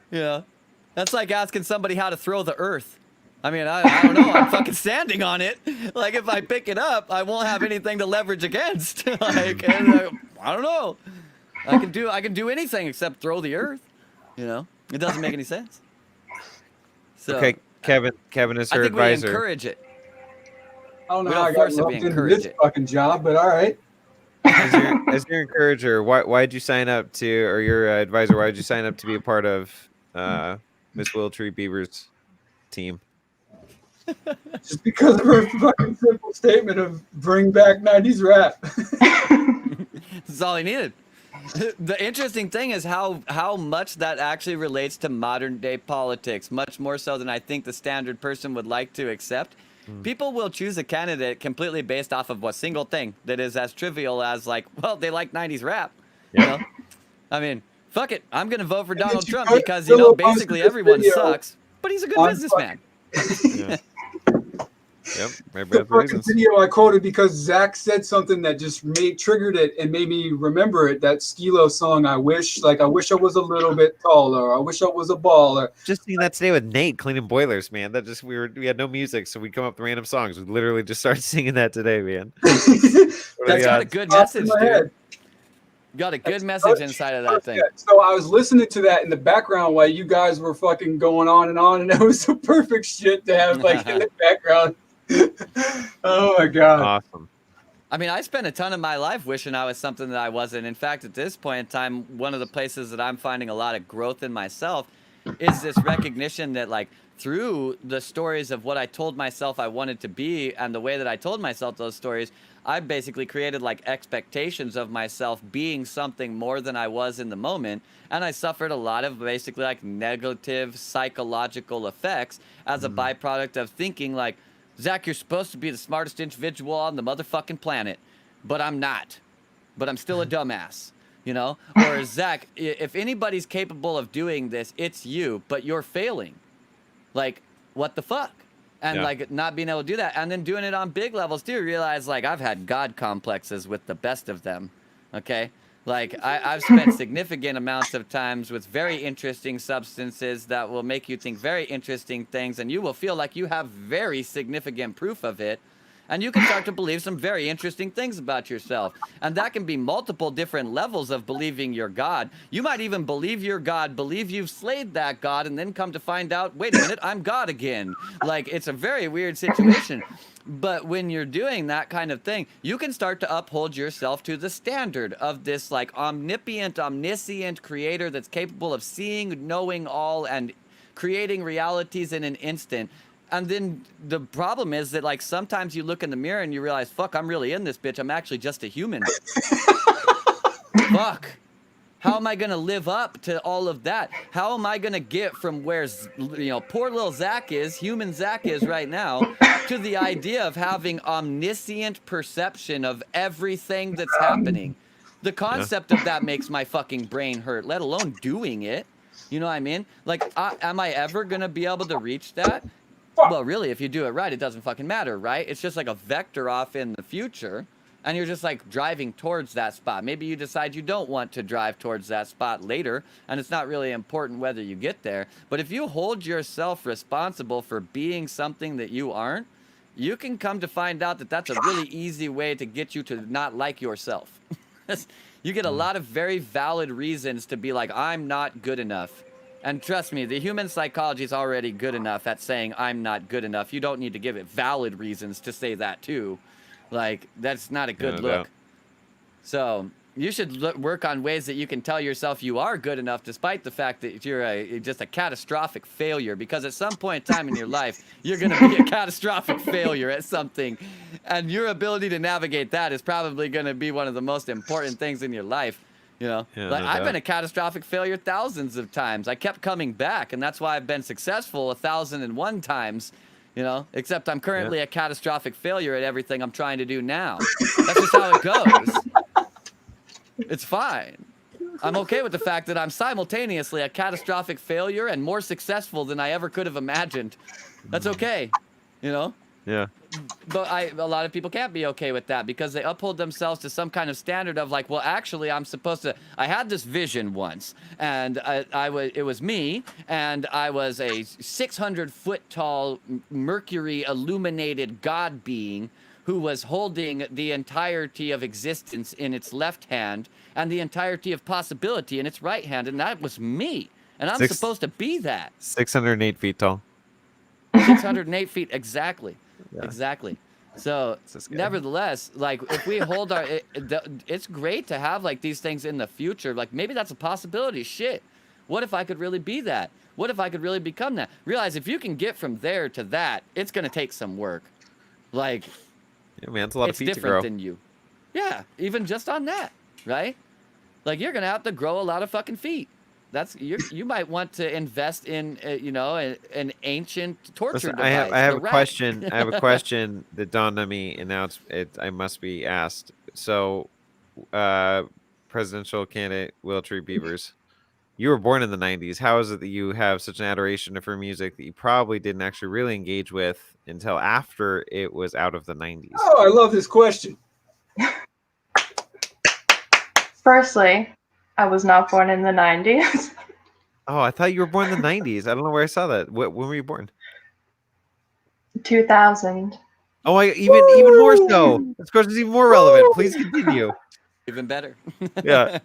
That's like asking somebody how to throw the earth. I mean, I don't know. I'm fucking standing on it. Like, if I pick it up, I won't have anything to leverage against. I don't know. I can do anything except throw the earth. It doesn't make any sense. So, okay, Kevin is her I think advisor. We encourage it. I don't know We how I don't got force it, we lumped into encourage this it. fucking job, but all right. As your encourager, why did you sign up to, or your advisor, why did you sign up to be a part of Miss Wiltree Beavers' team? Just because of her fucking simple statement of bring back 90s rap. That's all he needed. The interesting thing is how much that actually relates to modern day politics, much more so than I think the standard person would like to accept. People will choose a candidate completely based off of a single thing that is as trivial as, like, well, they like 90s rap. I mean, fuck it. I'm going to vote for Donald Trump because, basically everyone sucks, but he's a good businessman. Yep. The fucking video I quoted because Zach said something that just triggered it and made me remember it. That Skilo song, I wish I was a little bit taller. I wish I was a baller. Just seeing that today with Nate cleaning boilers, man. That just we had no music, so we come up with random songs. We literally just started singing that today, man. That's got a good message, dude. Got a good message inside of that thing. So I was listening to that in the background while you guys were fucking going on, and it was the perfect shit to have like in the background. Oh my god. Awesome. I mean, I spent a ton of my life wishing I was something that I wasn't. In fact, at this point in time, one of the places that I'm finding a lot of growth in myself is this recognition that, like, through the stories of what I told myself I wanted to be and the way that I told myself those stories, I basically created, like, expectations of myself being something more than I was in the moment. And I suffered a lot of basically, like, negative psychological effects as a byproduct of thinking, like, Zach, you're supposed to be the smartest individual on the motherfucking planet, but I'm not. But I'm still a dumbass, Or, Zach, if anybody's capable of doing this, it's you, but you're failing. Like, what the fuck? And Yeah. like not being able to do that, and then doing it on big levels too. Realize like I've had God complexes with the best of them. Okay, like I've spent significant amounts of times with very interesting substances that will make you think very interesting things, and you will feel like you have very significant proof of it. And you can start to believe some very interesting things about yourself. And that can be multiple different levels of believing you're God. You might even believe you're God, believe you've slayed that God, and then come to find out, wait a minute, I'm God again. Like, it's a very weird situation. But when you're doing that kind of thing, you can start to uphold yourself to the standard of this, like, omniscient creator that's capable of seeing, knowing all, and creating realities in an instant. And then the problem is that, like, sometimes you look in the mirror and you realize, fuck, I'm really in this bitch. I'm actually just a human. Fuck. How am I going to live up to all of that? How am I going to get from where, poor little Zach is, human Zach is right now, to the idea of having omniscient perception of everything that's happening? The concept of that makes my fucking brain hurt, let alone doing it. You know what I mean? Like, am I ever going to be able to reach that? Well, really, if you do it right, it doesn't fucking matter, right? It's just like a vector off in the future, and you're just like driving towards that spot. Maybe you decide you don't want to drive towards that spot later, and it's not really important whether you get there. But if you hold yourself responsible for being something that you aren't, you can come to find out that that's a really easy way to get you to not like yourself. You get a lot of very valid reasons to be like, I'm not good enough. And trust me, the human psychology is already good enough at saying I'm not good enough. You don't need to give it valid reasons to say that too. Like, that's not a good look. So you should work on ways that you can tell yourself you are good enough, despite the fact that you're just a catastrophic failure. Because at some point in time in your life, you're going to be a catastrophic failure at something. And your ability to navigate that is probably going to be one of the most important things in your life. You know, like I've been a catastrophic failure thousands of times. I kept coming back, and that's why I've been successful 1,001 times. You know, except I'm currently a catastrophic failure at everything I'm trying to do now. That's just how it goes. It's fine. I'm okay with the fact that I'm simultaneously a catastrophic failure and more successful than I ever could have imagined. That's okay. You know? Yeah. But a lot of people can't be okay with that because they uphold themselves to some kind of standard of like, well, actually, I'm supposed to. I had this vision once, and it was me, and I was a 600-foot tall, mercury illuminated god being who was holding the entirety of existence in its left hand and the entirety of possibility in its right hand, and that was me, and I'm supposed to be that. 608 feet tall. 608 feet exactly. Yeah. Exactly. So, nevertheless, like if we hold our, it's great to have like these things in the future. Like maybe that's a possibility. Shit. What if I could really be that? What if I could really become that? Realize if you can get from there to that, it's going to take some work. Like, yeah, man, it's a lot of feet to grow. It's different than you. Yeah. Even just on that, right? Like you're going to have to grow a lot of fucking feet. You might want to invest in an ancient torture device. I have a question. I have a question that dawned on me, and now I must be asked. So, presidential candidate Wiltree Beavers, you were born in the '90s. How is it that you have such an adoration for music that you probably didn't actually really engage with until after it was out of the '90s? Oh, I love this question. Firstly, I was not born in the 90s. Oh, I thought you were born in the '90s. I don't know where I saw that. When were you born? 2000. Oh, even more so. This question is even more relevant. Please continue. Even better. Yeah.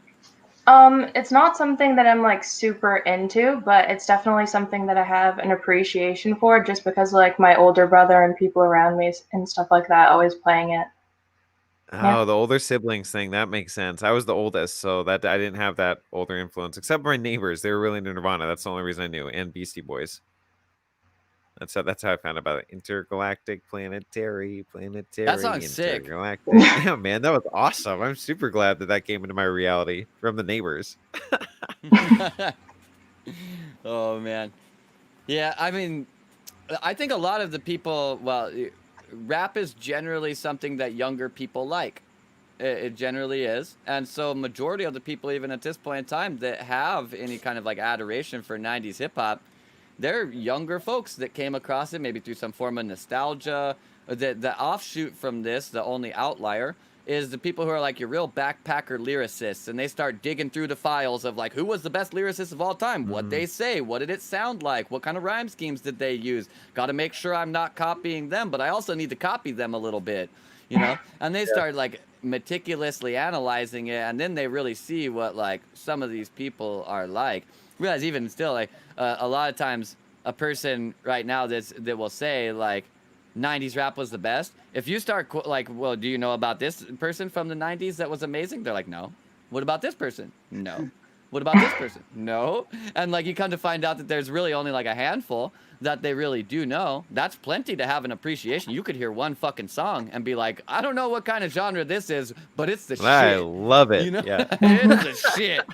It's not something that I'm like super into, but it's definitely something that I have an appreciation for just because like my older brother and people around me and stuff like that always playing it. Oh, the older siblings thing, that makes sense. I was the oldest, so that I didn't have that older influence, except my neighbors. They were really into Nirvana. That's the only reason I knew, and Beastie Boys. That's how I found about it. Intergalactic, planetary. That song's sick. Yeah, man, that was awesome. I'm super glad that came into my reality from the neighbors. Oh, man. Yeah, I mean, I think a lot of the people, well, rap is generally something that younger people like. It generally is. And so majority of the people, even at this point in time, that have any kind of like adoration for 90s hip hop, they're younger folks that came across it maybe through some form of nostalgia. The offshoot from this, the only outlier, is the people who are like your real backpacker lyricists, and they start digging through the files of like who was the best lyricist of all time, what they say, what did it sound like, what kind of rhyme schemes did they use. Got to make sure I'm not copying them, but I also need to copy them a little bit, you know. And they start like meticulously analyzing it, and then they really see what like some of these people are like. Realize even still like a lot of times a person right now that will say like 90s rap was the best. If you start like, well, do you know about this person from the 90s that was amazing? They're like, no. What about this person? No. What about this person? No. And like you come to find out that there's really only like a handful that they really do know. That's plenty to have an appreciation. You could hear one fucking song and be like, I don't know what kind of genre this is, but it's the shit. I love it. You know? Yeah. It's the shit.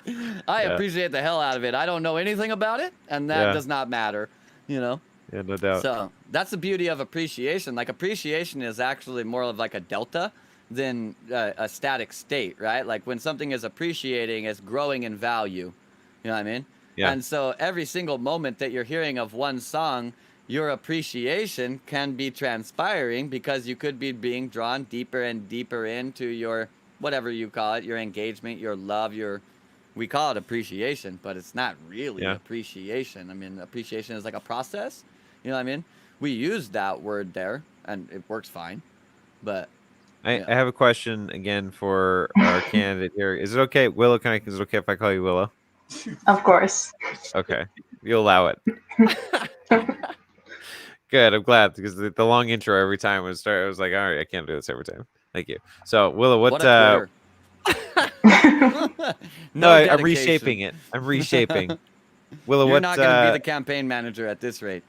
I appreciate the hell out of it. I don't know anything about it, and that does not matter, you know? Yeah, no doubt. So that's the beauty of appreciation. Like appreciation is actually more of like a delta than a static state, right? Like when something is appreciating, it's growing in value. You know what I mean? Yeah. And so every single moment that you're hearing of one song, your appreciation can be transpiring because you could be being drawn deeper and deeper into your, whatever you call it, your engagement, your love, we call it appreciation, but it's not really appreciation. I mean, appreciation is like a process. You know what I mean? We use that word there, and it works fine. But I have a question again for our candidate here. Is it okay, Willow? Is it okay if I call you Willow? Of course. Okay, you allow it. Good. I'm glad because the long intro every time was start. I was like, all right, I can't do this every time. Thank you. So Willow, what a no, I'm reshaping it. I'm reshaping. Willow, You're not going to be the campaign manager at this rate.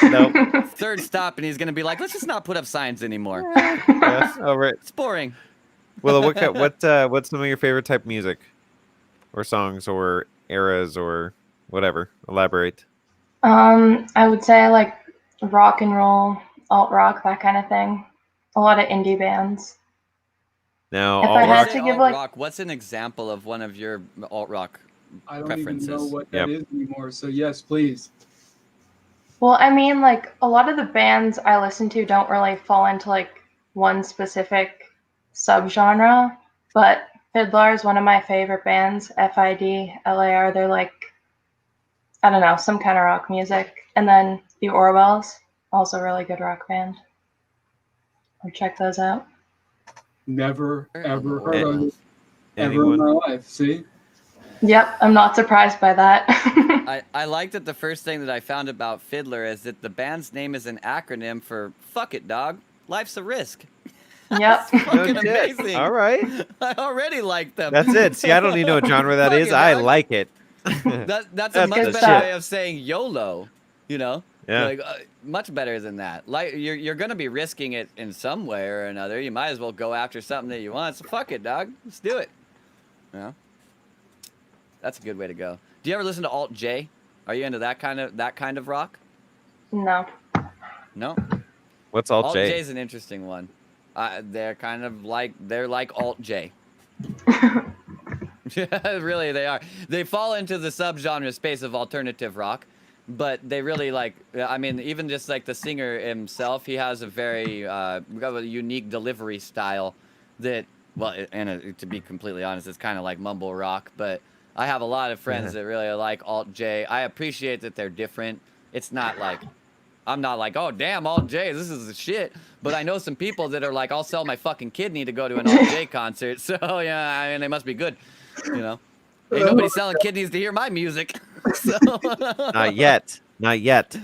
No. Third stop, and he's going to be like, let's just not put up signs anymore. Yes. All right. It's boring. Willow, what's some of your favorite type of music, or songs, or eras, or whatever? Elaborate. I would say like rock and roll, alt rock, that kind of thing. A lot of indie bands. Now, If I had to give like rock, what's an example of one of your alt rock I don't preferences? even know what that is anymore. So yes, please. Well, I mean, like a lot of the bands I listen to don't really fall into like one specific subgenre, but Fiddler is one of my favorite bands. FIDLAR, they're like, I don't know, some kind of rock music. And then the Orwells, also a really good rock band. Or check those out. Never ever heard of it ever Anyone? in my life. See? Yep, I'm not surprised by that. I like that the first thing that I found about Fiddler is that the band's name is an acronym for "Fuck it, dog. Life's a risk." Yep. Fucking amazing. All right. I already like them. That's it. See, I don't even know what genre that Fuck is. it, I dog. like it. That's a much the better shit. way of saying YOLO. You know? Yeah. Like, much better than that. Like you're gonna be risking it in some way or another. You might as well go after something that you want. So fuck it, dog. Let's do it. You know? That's a good way to go. Do you ever listen to Alt J? Are you into that kind of rock? No. No. What's Alt J? Alt J is an interesting one. They're kind of like Alt J. Really, they are. They fall into the subgenre space of alternative rock, but they really like. I mean, even just like the singer himself, he has a very unique delivery style that. Well, and to be completely honest, it's kind of like mumble rock, but I have a lot of friends that really like Alt J. I appreciate that they're different. It's not like, I'm not like, oh, damn, Alt J, this is the shit. But I know some people that are like, I'll sell my fucking kidney to go to an Alt J concert. So, yeah, I mean, they must be good, you know? Ain't nobody selling kidneys to hear my music. So. Not yet. Not yet.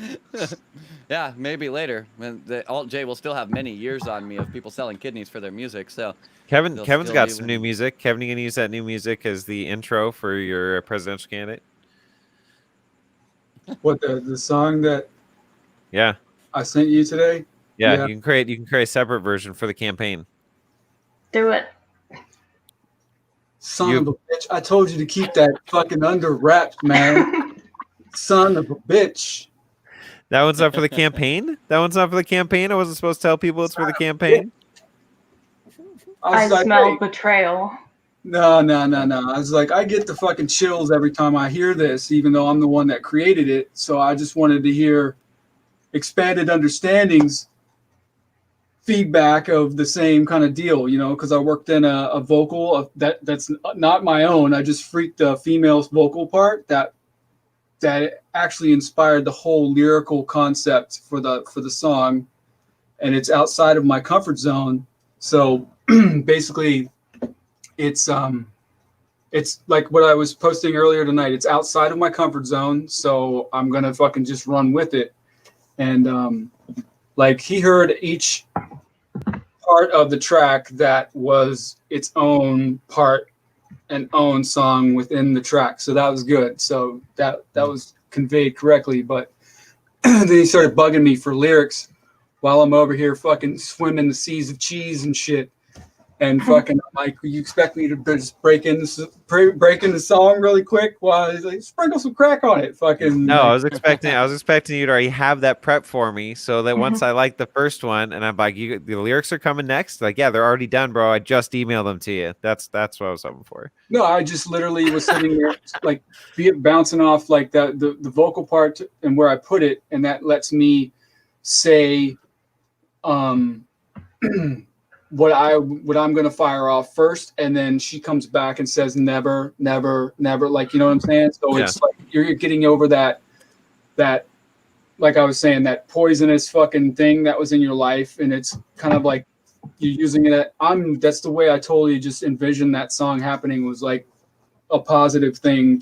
Yeah, maybe later. The Alt J will still have many years on me of people selling kidneys for their music, so. Kevin's still got be some with new music. Kevin, you gonna use that new music as the intro for your presidential candidate? What the song that Yeah. I sent you today? Yeah. Yeah. You can create a separate version for the campaign. Do it. Son of a bitch. I told you to keep that fucking under wraps, man. Son of a bitch. That one's not for the campaign? That one's not for the campaign? I wasn't supposed to tell people it's for the campaign? I was like, smell hey, betrayal. No. I was like, I get the fucking chills every time I hear this, even though I'm the one that created it. So I just wanted to hear expanded understandings feedback of the same kind of deal, because I worked in a vocal that's not my own. I just freaked the female's vocal part that actually inspired the whole lyrical concept for the song, and it's outside of my comfort zone. So basically, it's like what I was posting earlier tonight. It's outside of my comfort zone, so I'm gonna fucking just run with it. And like he heard each part of the track that was its own part and own song within the track, so that was good. So that was conveyed correctly. But then he started bugging me for lyrics while I'm over here fucking swimming the seas of cheese and shit. And fucking, I'm like, you expect me to just break in the song really quick? Well, he's like, sprinkle some crack on it. Fucking. No, like, I was expecting you to already have that prep for me, so that once I like the first one, and I'm like, the lyrics are coming next. Like, yeah, they're already done, bro. I just emailed them to you. That's what I was hoping for. No, I just literally was sitting there, like, bouncing off like the vocal part and where I put it, and that lets me say, what I'm gonna fire off first, and then she comes back and says never, like, you know what I'm saying? So Yeah. it's like you're getting over that like I was saying, that poisonous fucking thing that was in your life, and it's kind of like you're using it. That's the way I totally just envisioned that song happening, was like a positive thing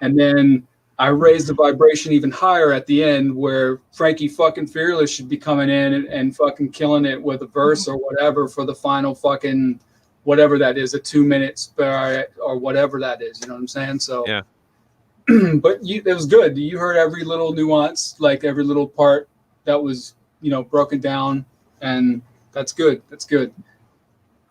and then I raised the vibration even higher at the end, where Frankie fucking Fearless should be coming in and fucking killing it with a verse or whatever for the final fucking whatever that is, a 2 minutes or whatever that is. You know what I'm saying? So Yeah. But it was good. You heard every little nuance, like every little part that was broken down, and that's good. That's good.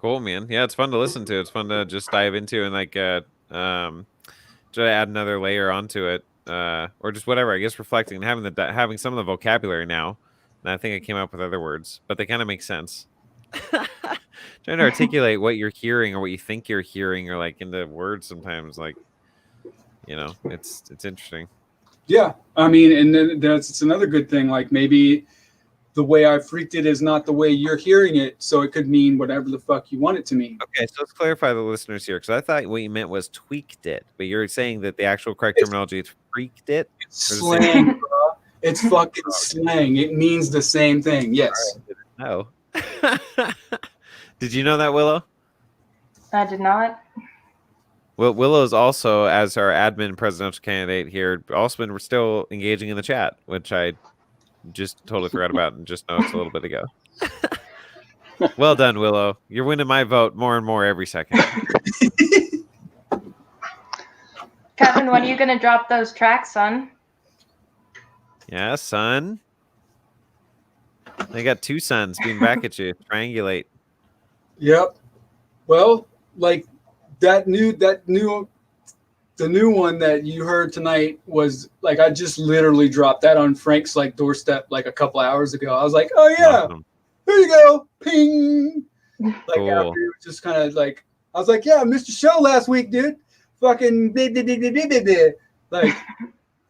Cool, man. Yeah, it's fun to listen to. It's fun to just dive into and like try to add another layer onto it, or just whatever. I guess reflecting and having some of the vocabulary now. And I think I came up with other words, but they kind of make sense. Trying to articulate what you're hearing or what you think you're hearing, or like into words sometimes, like it's interesting. Yeah, I mean, and then it's another good thing. Like maybe the way I freaked it is not the way you're hearing it, so it could mean whatever the fuck you want it to mean. Okay, so let's clarify the listeners here, because I thought what you meant was tweaked it, but you're saying that the actual correct terminology is freaked it. It's slang, bro. It's fucking slang. It means the same thing. Yes. No. Did you know that, Willow? I did not. Well, Willow's also, as our admin presidential candidate here, also been still engaging in the chat, which I just totally forgot about and just noticed a little bit ago. Well done, Willow. You're winning my vote more and more every second. Kevin, when are you gonna drop those tracks, son? Yeah, son. I got two sons being back at you. Triangulate. Yep. Well, like the new one that you heard tonight was like, I just literally dropped that on Frank's like doorstep like a couple hours ago. I was like, oh yeah, Awesome. here you go, ping. Like Cool. after it was just kind of like, I was like, yeah, Mr. Show last week, dude. Fucking like.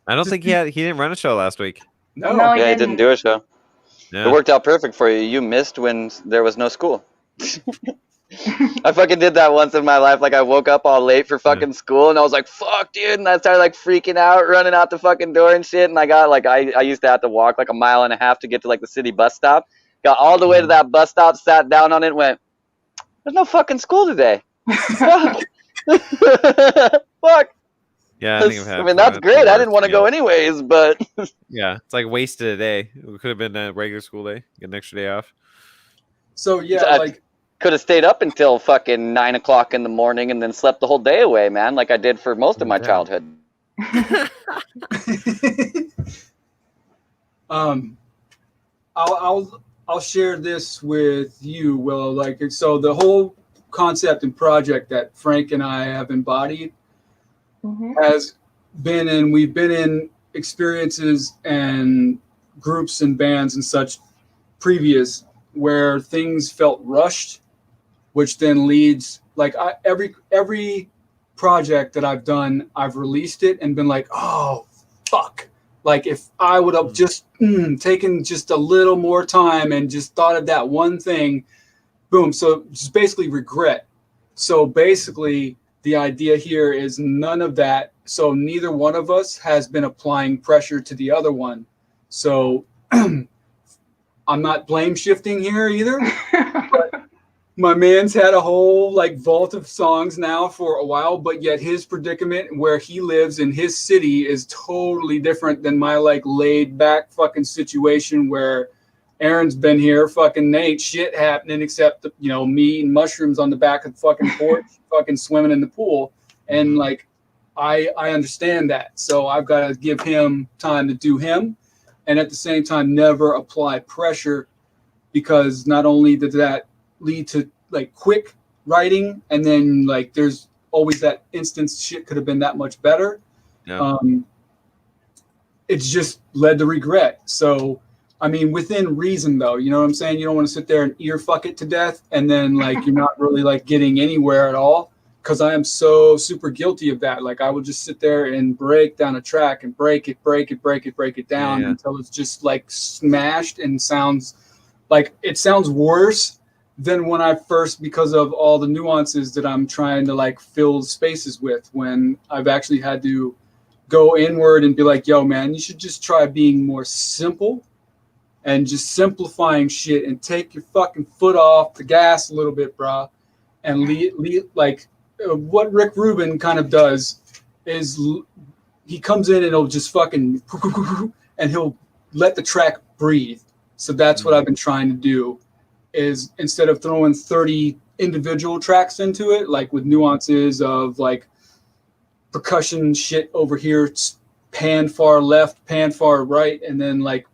I don't think he didn't run a show last week. No. No, Yeah, he didn't do a show. Yeah. It worked out perfect for you. You missed when there was no school. I fucking did that once in my life. Like I woke up all late for fucking school, and I was like, "Fuck, dude!" And I started like freaking out, running out the fucking door and shit. And I got like, I used to have to walk like a mile and a half to get to like the city bus stop. Got all the way to that bus stop, sat down on it, and went, "There's no fucking school today." Fuck. Fuck. Yeah, I think I've had. I mean, that's great. I didn't want to go anyways, but yeah, it's like wasted a day. It could have been a regular school day. Get an extra day off. So yeah, I like could have stayed up until fucking 9 o'clock in the morning and then slept the whole day away, man. Like I did for most of my childhood. I'll share this with you, Willow. Like, so the whole concept and project that Frank and I have embodied has been in, we've been in experiences and groups and bands and such previous where things felt rushed, which then leads Like every project that I've done, I've released it and been like, oh fuck. Like if I would have just taken just a little more time and just thought of that one thing, boom. So it's basically regret. So basically the idea here is none of that. So neither one of us has been applying pressure to the other one. So I'm not blame shifting here either. But my man's had a whole like vault of songs now for a while, but yet his predicament where he lives in his city is totally different than my like laid back fucking situation where Aaron's been here, fucking ain't shit happening except you know me eating mushrooms on the back of the fucking porch, fucking swimming in the pool, and like I understand that, so I've got to give him time to do him, and at the same time never apply pressure, because not only did that lead to like quick writing, and then like there's always that instance shit could have been that much better. Yeah. It's just led to regret. So I mean, within reason though, you know what I'm saying? You don't want to sit there and ear fuck it to death and then like you're not really like getting anywhere at all, because I am so super guilty of that. Like I would just sit there and break down a track and break it down until it's just like smashed and sounds like it sounds worse than when I first, because of all the nuances that I'm trying to like fill spaces with, when I've actually had to go inward and be like, yo man, you should just try being more simple and just simplifying shit and take your fucking foot off the gas a little bit, brah. And like what Rick Rubin kind of does is he comes in and he'll just fucking and he'll let the track breathe. So that's what I've been trying to do, is instead of throwing 30 individual tracks into it, like with nuances of like percussion shit over here, pan far left, pan far right, and then like,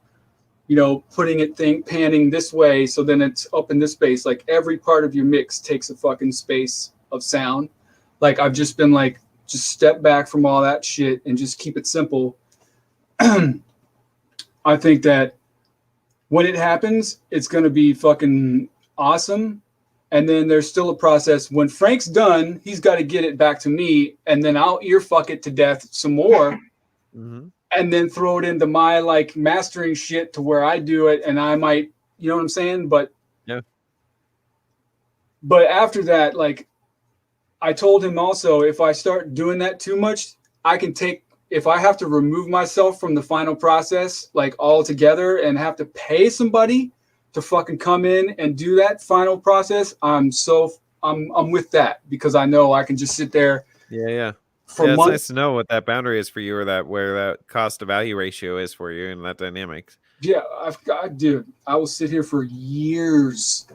you know, putting it panning this way, so then it's up in this space. Like every part of your mix takes a fucking space of sound. Like I've just been like, just step back from all that shit and just keep it simple. I think that when it happens, it's going to be fucking awesome. And then there's still a process. When Frank's done, he's got to get it back to me, and then I'll ear fuck it to death some more. And then throw it into my like mastering shit to where I do it, and I might, you know what I'm saying? But after that, like I told him also, if I start doing that too much, I can take, if I have to remove myself from the final process, like altogether, and have to pay somebody to fucking come in and do that final process, I'm with that, because I know I can just sit there. For it's months. nice to know what that boundary is for you, or that where that cost to value ratio is for you, and that dynamics. Yeah, dude, I will sit here for years.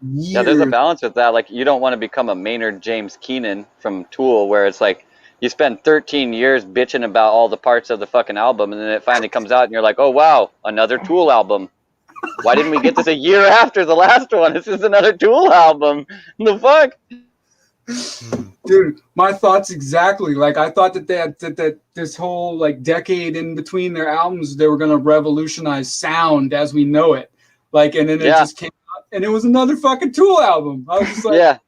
Yeah, there's a balance with that. Like, you don't want to become a Maynard James Keenan from Tool, where it's like you spend 13 years bitching about all the parts of the fucking album, and then it finally comes out, and you're like, oh wow, another Tool album. Why didn't we get this a year after the last one? This is another Tool album. The fuck? Dude, my thoughts exactly. Like I thought that they had that this whole like decade in between their albums, they were gonna revolutionize sound as we know it. Like, and then it just came out, and it was another fucking Tool album. I was just like,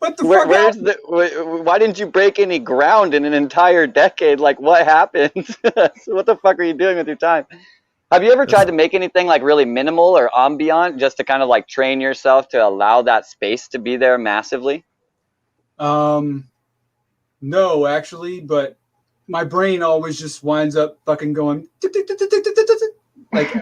what the fuck? Why didn't you break any ground in an entire decade? Like, what happened? What the fuck are you doing with your time? Have you ever tried to make anything like really minimal or ambient, just to kind of like train yourself to allow that space to be there massively? No, actually, but my brain always just winds up fucking going like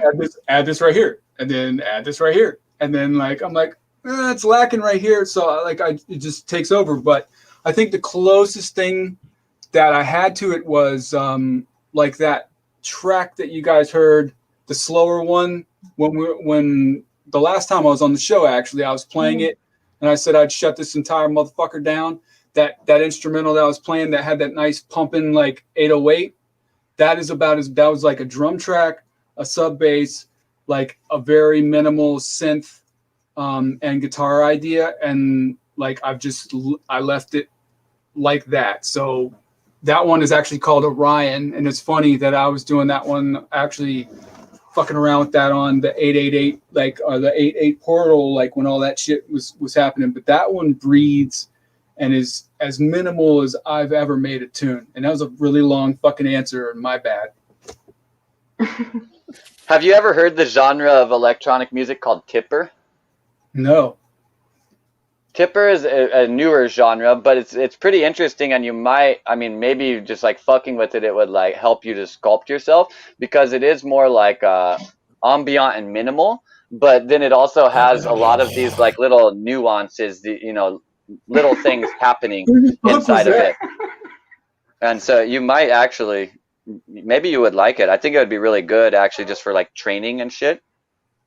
add this right here, and then add this right here, and then like I'm like it's lacking right here, so like it just takes over. But I think the closest thing that I had to it was like that track that you guys heard, the slower one, when the last time I was on the show, actually I was playing it. And I said I'd shut this entire motherfucker down. That instrumental that I was playing that had that nice pumping like 808, that was like a drum track, a sub bass, like a very minimal synth and guitar idea, and like I left it like that. So that one is actually called Orion, and it's funny that I was doing that one actually fucking around with that on the 888, like the 88 portal, like when all that shit was happening. But that one breathes and is as minimal as I've ever made a tune. And that was a really long fucking answer. My bad. Have you ever heard the genre of electronic music called tipper? No. Tipper is a newer genre, but it's pretty interesting, and you might, I mean, maybe just like fucking with it, it would like help you to sculpt yourself, because it is more like ambient and minimal, but then it also has a lot of these like little nuances, you know, little things happening inside of it. And so you might actually, maybe you would like it. I think it would be really good actually, just for like training and shit.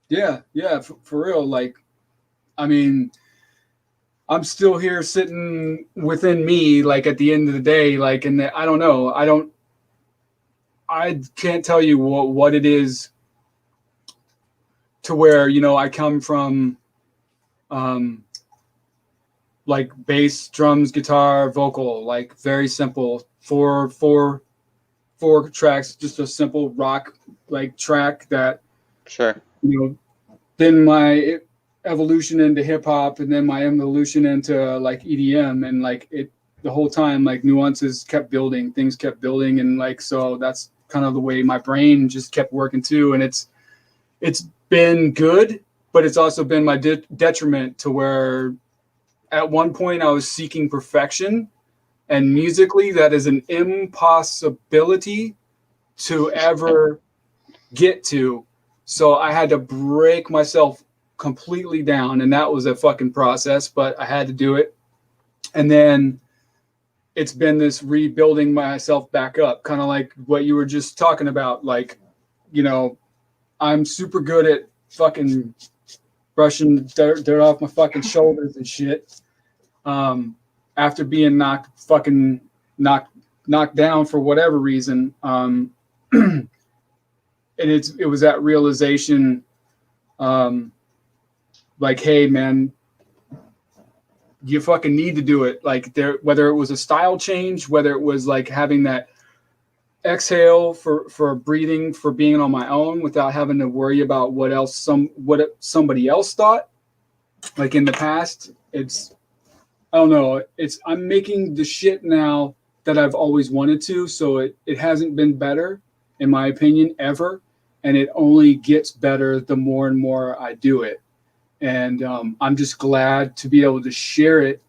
Yeah, for real. Like, I mean, I'm still here sitting within me, like at the end of the day, like, and I don't know. I can't tell you what it is to where, you know, I come from, like bass, drums, guitar, vocal, like very simple, four tracks, just a simple rock like track that, Sure. you know, then my evolution into hip hop, and then my evolution into like EDM, and like it the whole time, like nuances kept building, things kept building, and like so that's kind of the way my brain just kept working too. And it's been good, but it's also been my detriment to where at one point I was seeking perfection, and musically that is an impossibility to ever get to. So I had to break myself completely down, and that was a fucking process, but I had to do it. And then it's been this rebuilding myself back up, kind of like what you were just talking about. Like, you know, I'm super good at fucking brushing dirt off my fucking shoulders and shit. After being knocked down for whatever reason. And it was that realization, like, hey man, you fucking need to do it. Like whether it was a style change, whether it was like having that exhale for breathing, for being on my own without having to worry about what somebody else thought. Like in the past, I don't know. I'm making the shit now that I've always wanted to. So it hasn't been better, in my opinion, ever. And it only gets better the more and more I do it. And I'm just glad to be able to share it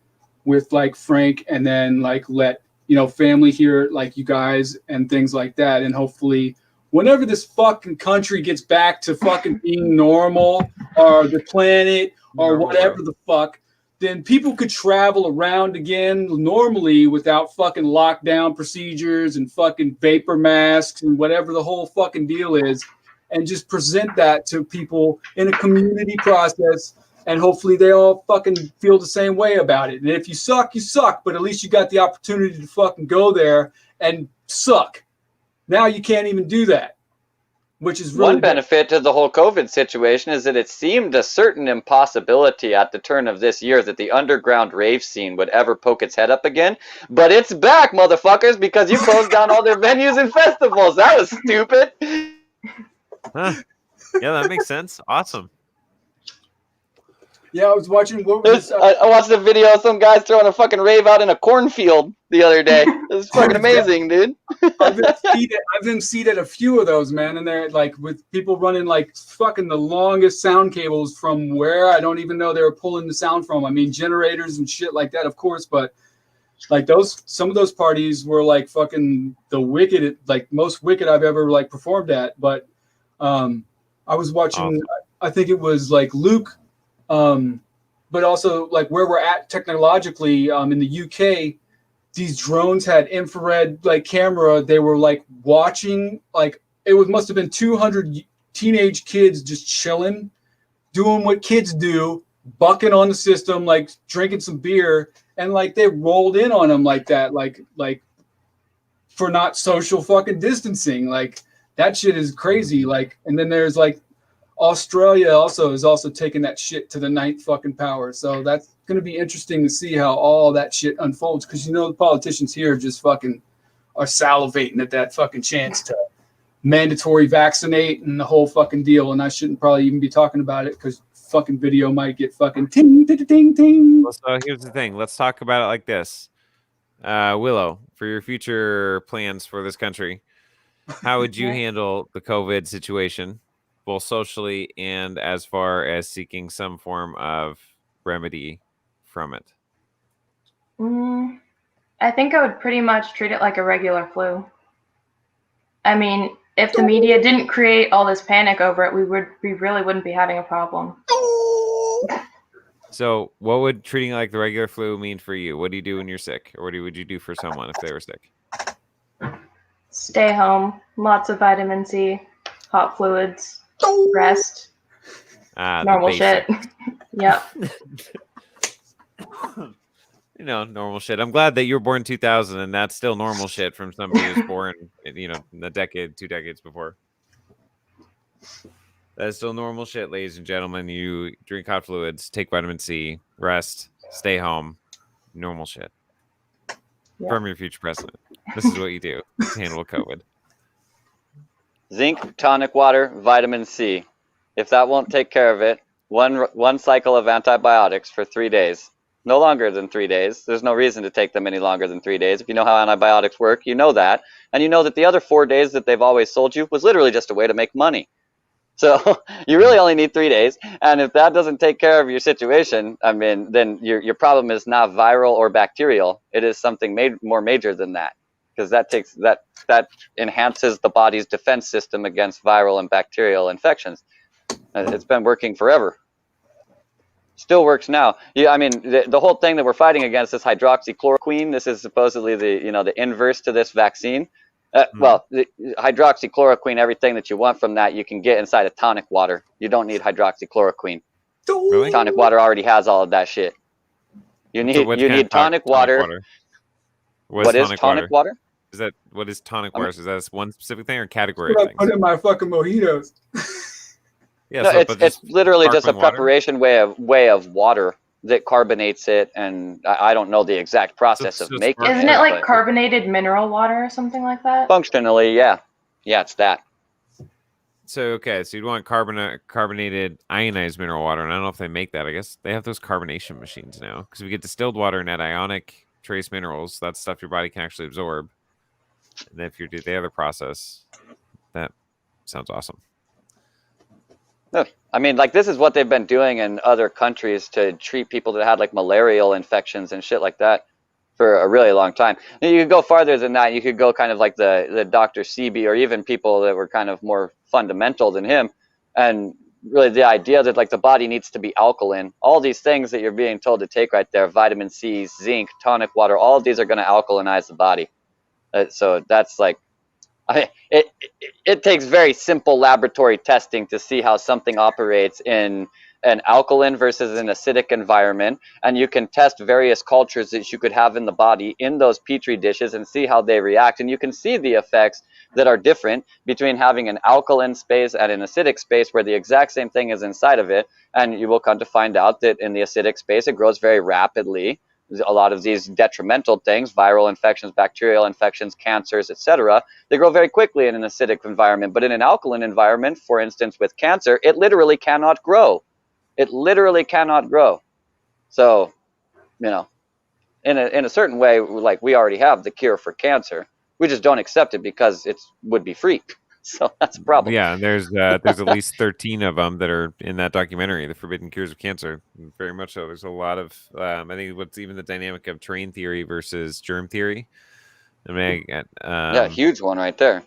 with like Frank, and then like let, you know, family hear it, like you guys and things like that. And hopefully whenever this fucking country gets back to fucking being normal, or the planet or whatever the fuck, then people could travel around again normally without fucking lockdown procedures and fucking vapor masks and whatever the whole fucking deal is, and just present that to people in a community process. And hopefully they all fucking feel the same way about it. And if you suck, you suck, but at least you got the opportunity to fucking go there and suck. Now you can't even do that, which is really one benefit to the whole COVID situation is that it seemed a certain impossibility at the turn of this year that the underground rave scene would ever poke its head up again. But it's back, motherfuckers, because you closed down all their venues and festivals. That was stupid. Huh. Yeah, that makes sense. Awesome. Yeah, I was watching. I watched a video of some guys throwing a fucking rave out in a cornfield the other day. It was fucking amazing, dude. I've emceed at a few of those, man, and they're like with people running like fucking the longest sound cables from where I don't even know they were pulling the sound from. I mean, generators and shit like that, of course, but like some of those parties were like fucking the wicked, like most wicked I've ever like performed at. But I was watching, I think it was like Luke. But also like where we're at technologically, in the UK, these drones had infrared like camera. They were like watching, like must have been 200 teenage kids just chilling, doing what kids do, bucking on the system, like drinking some beer, and like they rolled in on them like that, like for not social fucking distancing. Like that shit is crazy. Like, and then there's like Australia is also taking that shit to the ninth fucking power. So that's going to be interesting to see how all that shit unfolds. Because, you know, the politicians here just fucking are salivating at that fucking chance to mandatory vaccinate and the whole fucking deal. And I shouldn't probably even be talking about it because fucking video might get fucking ting, ting, ting, ting. Well, so here's the thing. Let's talk about it like this. Willow, for your future plans for this country, how would you Yeah. handle the COVID situation, both socially and as far as seeking some form of remedy from it? I think I would pretty much treat it like a regular flu. I mean, if the media didn't create all this panic over it, we really wouldn't be having a problem. So, what would treating it like the regular flu mean for you? What do you do when you're sick, or what would you do for someone if they were sick? Stay home, lots of vitamin C, hot fluids, rest, The normal shit. basics. Yep. You know, normal shit. I'm glad that you were born in 2000 and that's still normal shit from somebody who was born, you know, in a decade, 2 decades before. That's still normal shit, ladies and gentlemen. You drink hot fluids, take vitamin C, rest, stay home. Normal shit. Yeah. From your future president. This is what you do to handle COVID. Zinc, tonic water, vitamin C. If that won't take care of it, one cycle of antibiotics for 3 days. No longer than 3 days. There's no reason to take them any longer than 3 days. If you know how antibiotics work, you know that. And you know that the other 4 days that they've always sold you was literally just a way to make money. So you really only need 3 days. And if that doesn't take care of your situation, I mean, then your problem is not viral or bacterial. It is something more major than that. Because that enhances the body's defense system against viral and bacterial infections. It's been working forever. Still works now. Yeah, I mean, the whole thing that we're fighting against is hydroxychloroquine. This is supposedly the inverse to this vaccine. Well, the hydroxychloroquine, everything that you want from that, you can get inside of tonic water. You don't need hydroxychloroquine. Really? Tonic water already has all of that shit. You need tonic water. What is tonic water? What is tonic water? Is that one specific thing or category of I things? put in my fucking mojitos. Yeah, No, so, it's literally just a sparkling water? preparation way of water that carbonates it, and I don't know the exact process of making it. Isn't it like but carbonated mineral water or something like that? functionally, yeah, it's that. So you'd want carbonated ionized mineral water, and I don't know if they make that. I guess they have those carbonation machines now because we get distilled water and add ionic trace minerals. That's stuff your body can actually absorb. And if you do the other process, that sounds awesome. No, I mean, like, this is what they've been doing in other countries to treat people that had like malarial infections and shit like that for a really long time. And you could go farther than that. You could go kind of like the Dr. Sebi, or even people that were kind of more fundamental than him. And really the idea that like the body needs to be alkaline. All these things that you're being told to take right there, vitamin C, zinc, tonic water, all of these are going to alkalinize the body. So that's like, it takes very simple laboratory testing to see how something operates in an alkaline versus an acidic environment, and you can test various cultures that you could have in the body in those petri dishes and see how they react, and you can see the effects that are different between having an alkaline space and an acidic space where the exact same thing is inside of it. And you will come to find out that in the acidic space it grows very rapidly. A lot of these detrimental things, viral infections, bacterial infections, cancers, etc., they grow very quickly in an acidic environment. But in an alkaline environment, for instance, with cancer, it literally cannot grow. It literally cannot grow. So, in a certain way, like, we already have the cure for cancer. We just don't accept it because it would be free. So that's a problem. Yeah, there's at least 13 of them that are in that documentary, The Forbidden Cures of Cancer. Very much so. There's a lot of, I think what's even the dynamic of terrain theory versus germ theory. I mean, yeah, huge one right there.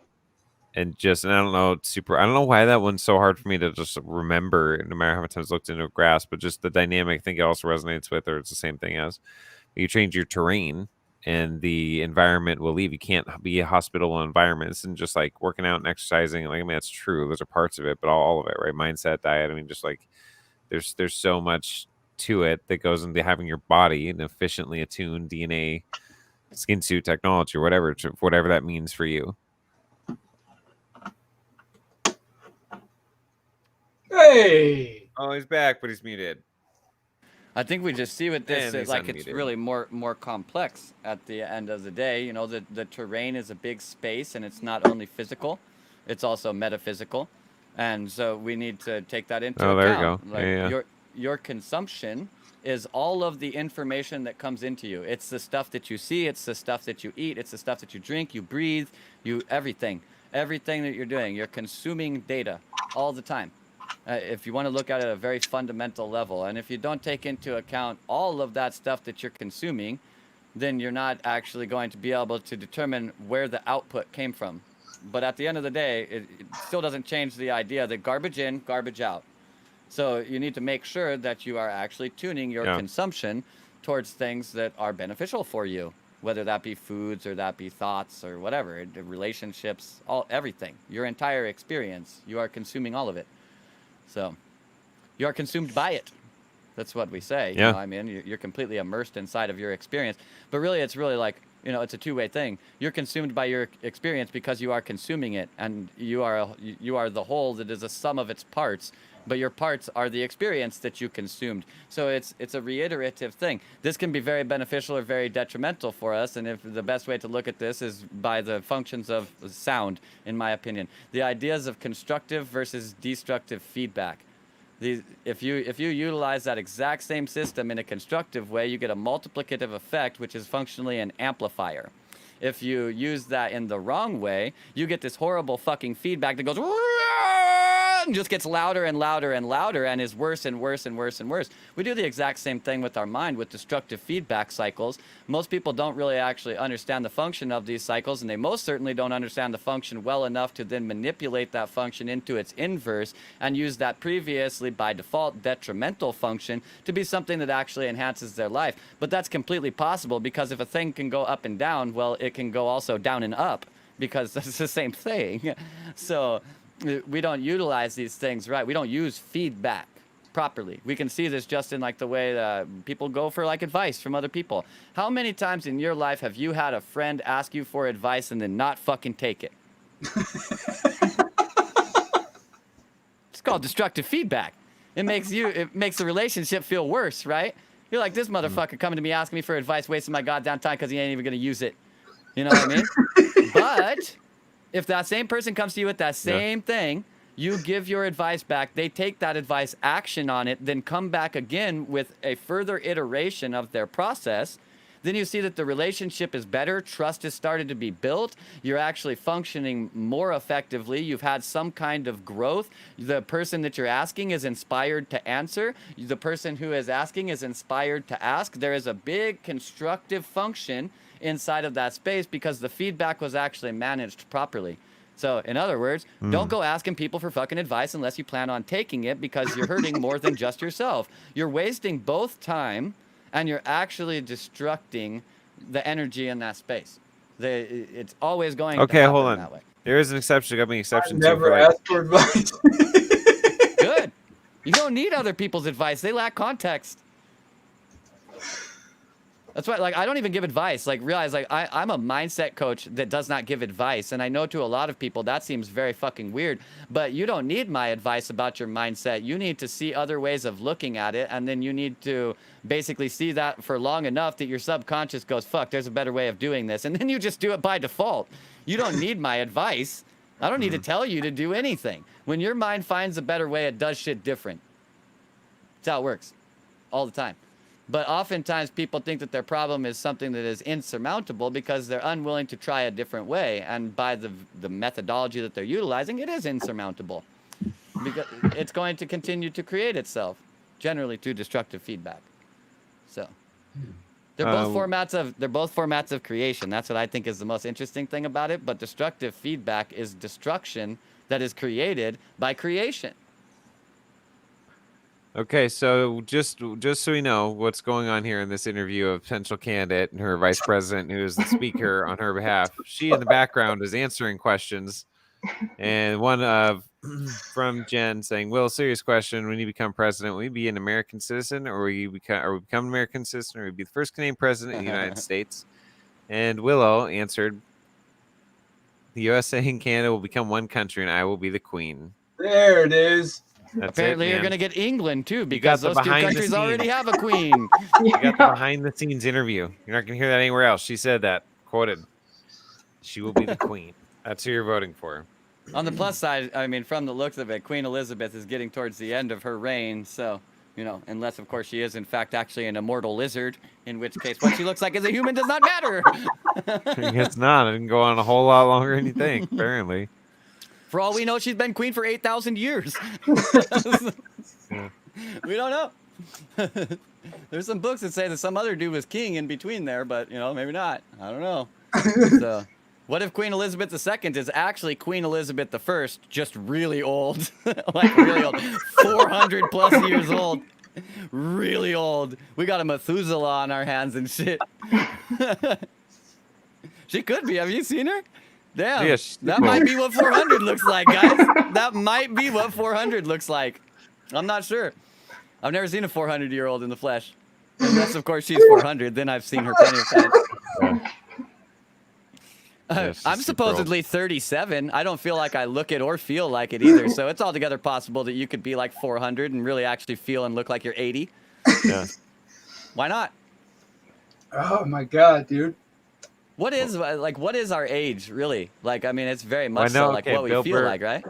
And I don't know why that one's so hard for me to just remember, no matter how many times I looked into a grasp, but just the dynamic, I think it also resonates with, or it's the same thing as, you change your terrain and the environment will leave. You can't be a hospitable environment. It's not just like working out and exercising. Like, I mean, that's true. Those are parts of it, but all of it, right? Mindset, diet. I mean, just like there's so much to it that goes into having your body an efficiently attuned DNA skin suit technology or whatever that means for you. Hey. Oh, he's back, but he's muted. I think we just see with this, And he's like, it's unmuted. really more complex at the end of the day. The terrain is a big space, and it's not only physical, it's also metaphysical, and so we need to take that into Oh, account. there you go. Like Yeah. your consumption is all of the information that comes into you. It's the stuff that you see, it's the stuff that you eat, it's the stuff that you drink, you breathe, everything that you're doing. You're consuming data all the time. If you want to look at it at a very fundamental level, and if you don't take into account all of that stuff that you're consuming, then you're not actually going to be able to determine where the output came from. But at the end of the day, it still doesn't change the idea that garbage in, garbage out. So you need to make sure that you are actually tuning your consumption towards things that are beneficial for you, whether that be foods or that be thoughts or whatever, relationships, everything, your entire experience. You are consuming all of it. So you are consumed by it. That's what we say. Yeah. You know, I mean, you're completely immersed inside of your experience. But really, it's really like, it's a two-way thing. You're consumed by your experience because you are consuming it, and you are the whole that is a sum of its parts. But your parts are the experience that you consumed. So it's a reiterative thing. This can be very beneficial or very detrimental for us. And if the best way to look at this is by the functions of sound, in my opinion, the ideas of constructive versus destructive feedback. If you utilize that exact same system in a constructive way, you get a multiplicative effect, which is functionally an amplifier. If you use that in the wrong way, you get this horrible fucking feedback that goes and just gets louder and louder and louder and is worse and worse and worse and worse. We do the exact same thing with our mind with destructive feedback cycles. Most people don't really actually understand the function of these cycles, and they most certainly don't understand the function well enough to then manipulate that function into its inverse and use that previously by default detrimental function to be something that actually enhances their life. But that's completely possible, because if a thing can go up and down, well, it can go also down and up, because that's the same thing. So we don't utilize these things right. We don't use feedback properly. We can see this just in like the way that people go for like advice from other people. How many times in your life have you had a friend ask you for advice and then not fucking take it? It's called destructive feedback. It makes the relationship feel worse, right? You're like, this motherfucker coming to me asking me for advice, wasting my goddamn time because he ain't even gonna use it. You know what I mean? But if that same person comes to you with that same thing, you give your advice back, they take that advice, action on it, then come back again with a further iteration of their process, then you see that the relationship is better, trust has started to be built, you're actually functioning more effectively, you've had some kind of growth, the person that you're asking is inspired to answer, the person who is asking is inspired to ask. There is a big constructive function inside of that space because the feedback was actually managed properly. So, in other words, don't go asking people for fucking advice unless you plan on taking it, because you're hurting more than just yourself. You're wasting both time and you're actually destructing the energy in that space. It's always going to happen hold on. that way. There is an exception. Got me an exception too. Never For like, asked for advice. Good. You don't need other people's advice. They lack context. That's why, like, I don't even give advice. Like, realize, like, I'm a mindset coach that does not give advice. And I know to a lot of people that seems very fucking weird. But you don't need my advice about your mindset. You need to see other ways of looking at it. And then you need to basically see that for long enough that your subconscious goes, fuck, there's a better way of doing this. And then you just do it by default. You don't need my advice. I don't need to tell you to do anything. When your mind finds a better way, it does shit different. That's how it works. All the time. But oftentimes people think that their problem is something that is insurmountable because they're unwilling to try a different way. And by the methodology that they're utilizing, it is insurmountable. Because it's going to continue to create itself, generally through destructive feedback. So they're both formats of creation. That's what I think is the most interesting thing about it. But destructive feedback is destruction that is created by creation. okay, so just so we know what's going on here in this interview of potential candidate and her vice president, who is the speaker on her behalf, she in the background is answering questions, and one of from Jen saying, "Will, serious question: when you become president, will you be an American citizen, or will you become an American citizen, or will you be the first Canadian president of the United States?" And Willow answered, "The USA and Canada will become one country, and I will be the queen." There it is. That's Apparently, it, you're man. going to get England, too, got because the those two behind the countries already scenes. have a queen. You got the behind the scenes interview. You're not going to hear that anywhere else. She said that, quoted. She will be the queen. That's who you're voting for. On the plus side, I mean, from the looks of it, Queen Elizabeth is getting towards the end of her reign, so, you know, unless, of course, she is, in fact, actually an immortal lizard, in which case what she looks like as a human does not matter. I guess not. It can go on a whole lot longer than you think, apparently. For all we know, she's been queen for 8,000 years. Yeah. We don't know. There's some books that say that some other dude was king in between there, but, you know, maybe not. I don't know. So, what if Queen Elizabeth II is actually Queen Elizabeth I, just really old? Like, really old. 400 plus years old. Really old. We got a Methuselah on our hands and shit. She could be. Have you seen her? Damn. Yeah, that might be what 400 looks like, guys. That might be what 400 looks like. I'm not sure. I've never seen a 400-year-old in the flesh. Unless, of course, she's 400. Then I've seen her plenty of times. Yeah. Yeah, I'm she's super old. supposedly 37. I don't feel like I look it or feel like it either. So it's altogether possible that you could be like 400 and really actually feel and look like you're 80. Yeah. Why not? Oh my god, dude. What is our age really? Like, I mean, it's very Well, I much know, so like okay, what we Bill feel Burr- like, right?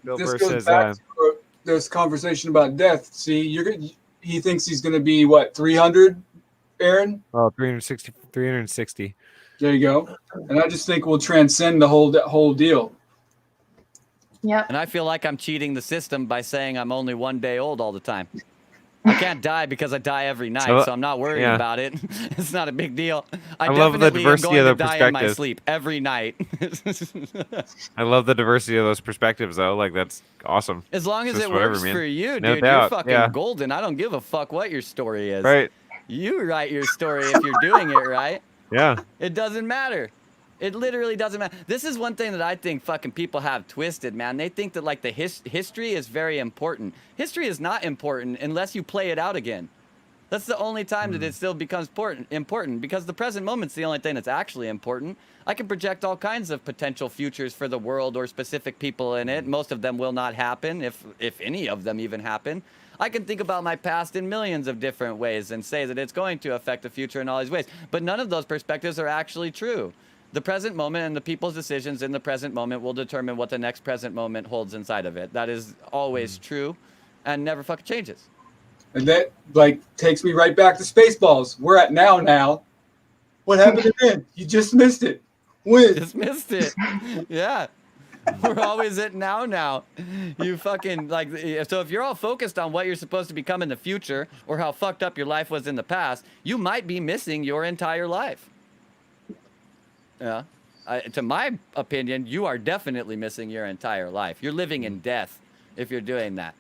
Bill This Burr goes says, back to this conversation about death. See, he thinks he's going to be what, 300, Aaron? 360. There you go. And I just think we'll transcend the whole deal. Yep. And I feel like I'm cheating the system by saying I'm only 1 day old all the time. I can't die because I die every night, so I'm not worried yeah. about it. It's not a big deal. I love the definitely am diversity going of to the die in my perspective. sleep every night. I love the diversity of those perspectives, though. Like, that's awesome. As long as Just it whatever, works man. for you, No dude, doubt, you're fucking yeah. golden. I don't give a fuck what your story is. Right. You write your story if you're doing it right. Yeah. It doesn't matter. It literally doesn't matter. This is one thing that I think fucking people have twisted, man. They think that like the history is very important. History is not important unless you play it out again. That's the only time that it still becomes important because the present moment's the only thing that's actually important. I can project all kinds of potential futures for the world or specific people in it. Most of them will not happen, if any of them even happen. I can think about my past in millions of different ways and say that it's going to affect the future in all these ways. But none of those perspectives are actually true. The present moment and the people's decisions in the present moment will determine what the next present moment holds inside of it. That is always true and never fucking changes. And that like takes me right back to Spaceballs. We're at now. What happened to then? You just missed it. When? Just missed it. Yeah. We're always at now. You fucking, like, so if you're all focused on what you're supposed to become in the future or how fucked up your life was in the past, you might be missing your entire life. Yeah. To my opinion, you are definitely missing your entire life. You're living in death if you're doing that.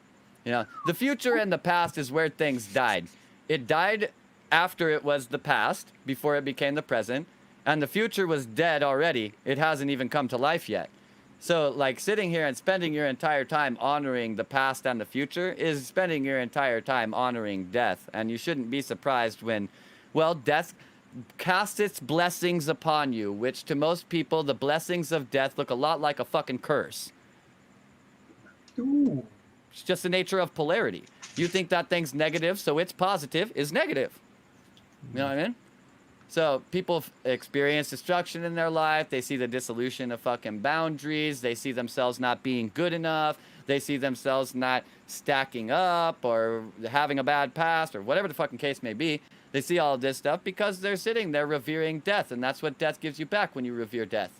You know, the future and the past is where things died. It died after it was the past, before it became the present, and the future was dead already. It hasn't even come to life yet. So, like, sitting here and spending your entire time honoring the past and the future is spending your entire time honoring death. And you shouldn't be surprised when, well, death casts its blessings upon you, which to most people, the blessings of death look a lot like a fucking curse. Ooh. It's just the nature of polarity. You think that thing's negative, so its positive is negative. You know what I mean? So people experience destruction in their life. They see the dissolution of fucking boundaries. They see themselves not being good enough. They see themselves not stacking up or having a bad past or whatever the fucking case may be. They see all of this stuff because they're sitting there revering death, and that's what death gives you back when you revere death.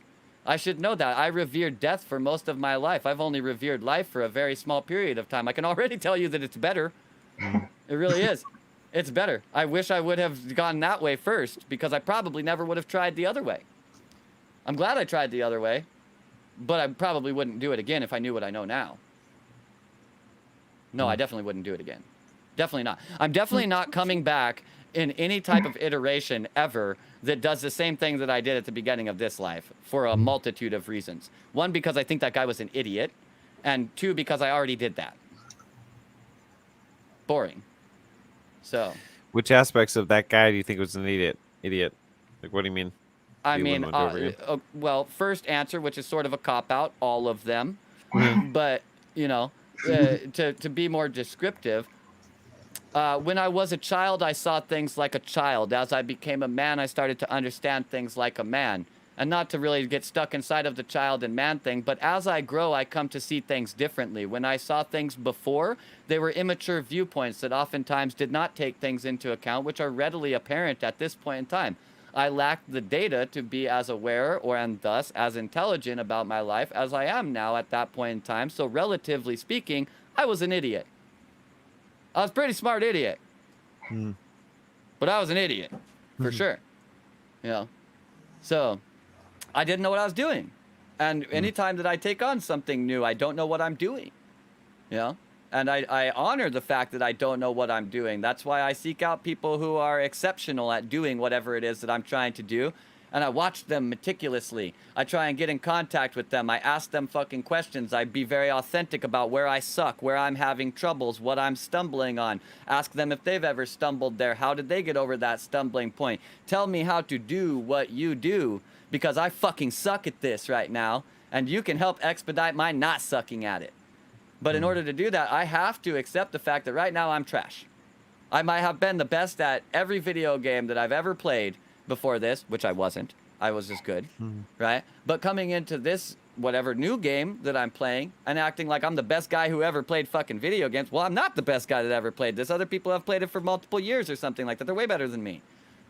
I should know that. I revered death for most of my life. I've only revered life for a very small period of time. I can already tell you that it's better. It really is. It's better. I wish I would have gone that way first because I probably never would have tried the other way. I'm glad I tried the other way, but I probably wouldn't do it again if I knew what I know now. No, I definitely wouldn't do it again. Definitely not. I'm definitely not coming back in any type of iteration ever that does the same thing that I did at the beginning of this life for a multitude of reasons. One, because I think that guy was an idiot, and two, because I already did that. Boring. So. Which aspects of that guy do you think was an idiot? Like, what do you mean? I You mean, wouldn't want to do it well, first answer, which is sort of a cop-out, all of them. But, you know, to be more descriptive, when I was a child, I saw things like a child. As I became a man, I started to understand things like a man. and not to really get stuck inside of the child and man thing, but as I grow, I come to see things differently. When I saw things before, they were immature viewpoints that oftentimes did not take things into account, which are readily apparent at this point in time. I lacked the data to be as aware and thus as intelligent about my life as I am now at that point in time. So relatively speaking, I was an idiot. I was a pretty smart idiot. But I was an idiot, for sure. You know? So I didn't know what I was doing. And anytime that I take on something new, I don't know what I'm doing. You know? And I honor the fact that I don't know what I'm doing. That's why I seek out people who are exceptional at doing whatever it is that I'm trying to do. And I watch them meticulously. I try and get in contact with them. I ask them fucking questions. I be very authentic about where I suck, where I'm having troubles, what I'm stumbling on. Ask them if they've ever stumbled there. How did they get over that stumbling point? Tell me how to do what you do, because I fucking suck at this right now. And you can help expedite my not sucking at it. But in order to do that, I have to accept the fact that right now I'm trash. I might have been the best at every video game that I've ever played before this, which I wasn't. I was just good, right? But coming into this whatever new game that I'm playing and acting like I'm the best guy who ever played fucking video games. Well, I'm not the best guy that ever played this. Other people have played it for multiple years or something like that. They're way better than me.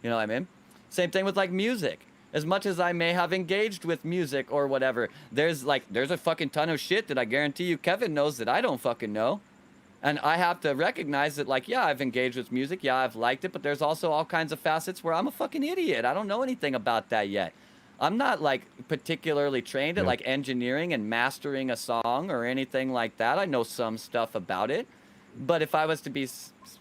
You know what I mean? Same thing with like music. As much as I may have engaged with music or whatever, there's a fucking ton of shit that I guarantee you Kevin knows that I don't fucking know. And I have to recognize that, like, yeah, I've engaged with music. Yeah, I've liked it. But there's also all kinds of facets where I'm a fucking idiot. I don't know anything about that yet. I'm not, like, particularly trained at, like, engineering and mastering a song or anything like that. I know some stuff about it. But if I was to be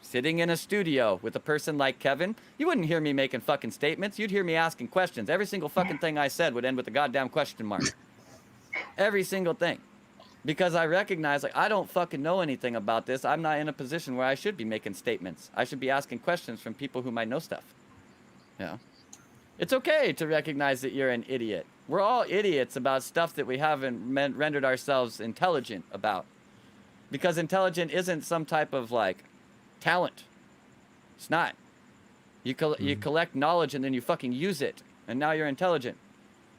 sitting in a studio with a person like Kevin, you wouldn't hear me making fucking statements. You'd hear me asking questions. Every single fucking thing I said would end with a goddamn question mark. Every single thing. Because I recognize, like, I don't fucking know anything about this. I'm not in a position where I should be making statements. I should be asking questions from people who might know stuff. Yeah. It's okay to recognize that you're an idiot. We're all idiots about stuff that we haven't rendered ourselves intelligent about. Because intelligent isn't some type of, like, talent. It's not. You collect knowledge and then you fucking use it. And now you're intelligent.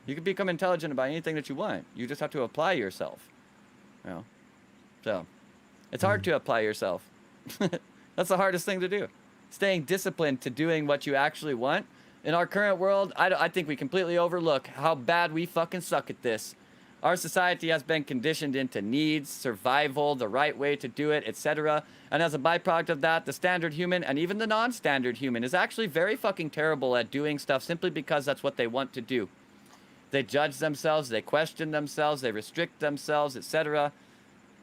You can become intelligent about anything that you want. You just have to apply yourself. You know? So, it's hard to apply yourself. That's the hardest thing to do. Staying disciplined to doing what you actually want. In our current world, I think we completely overlook how bad we fucking suck at this. Our society has been conditioned into needs, survival, the right way to do it, etc. And as a byproduct of that, the standard human and even the non-standard human is actually very fucking terrible at doing stuff simply because that's what they want to do. They judge themselves, they question themselves, they restrict themselves, etc.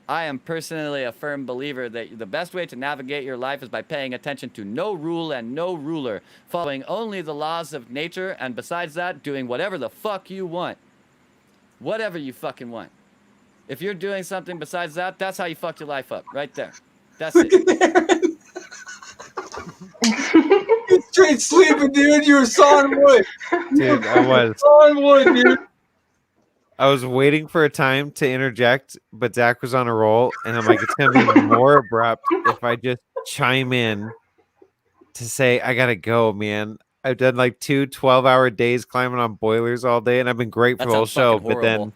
I am personally a firm believer that the best way to navigate your life is by paying attention to no rule and no ruler, following only the laws of nature, and besides that, doing whatever the fuck you want. Whatever you fucking want. If you're doing something besides that, that's how you fucked your life up. Right there. That's it. You straight sleeping, dude. You were sawing wood. Dude, I was. Sawing wood, dude. I was waiting for a time to interject, but Zach was on a roll, and I'm like, it's going to be more abrupt if I just chime in to say, I got to go, man. I've done like 2 12-hour days climbing on boilers all day, and I've been great for the whole show, but then,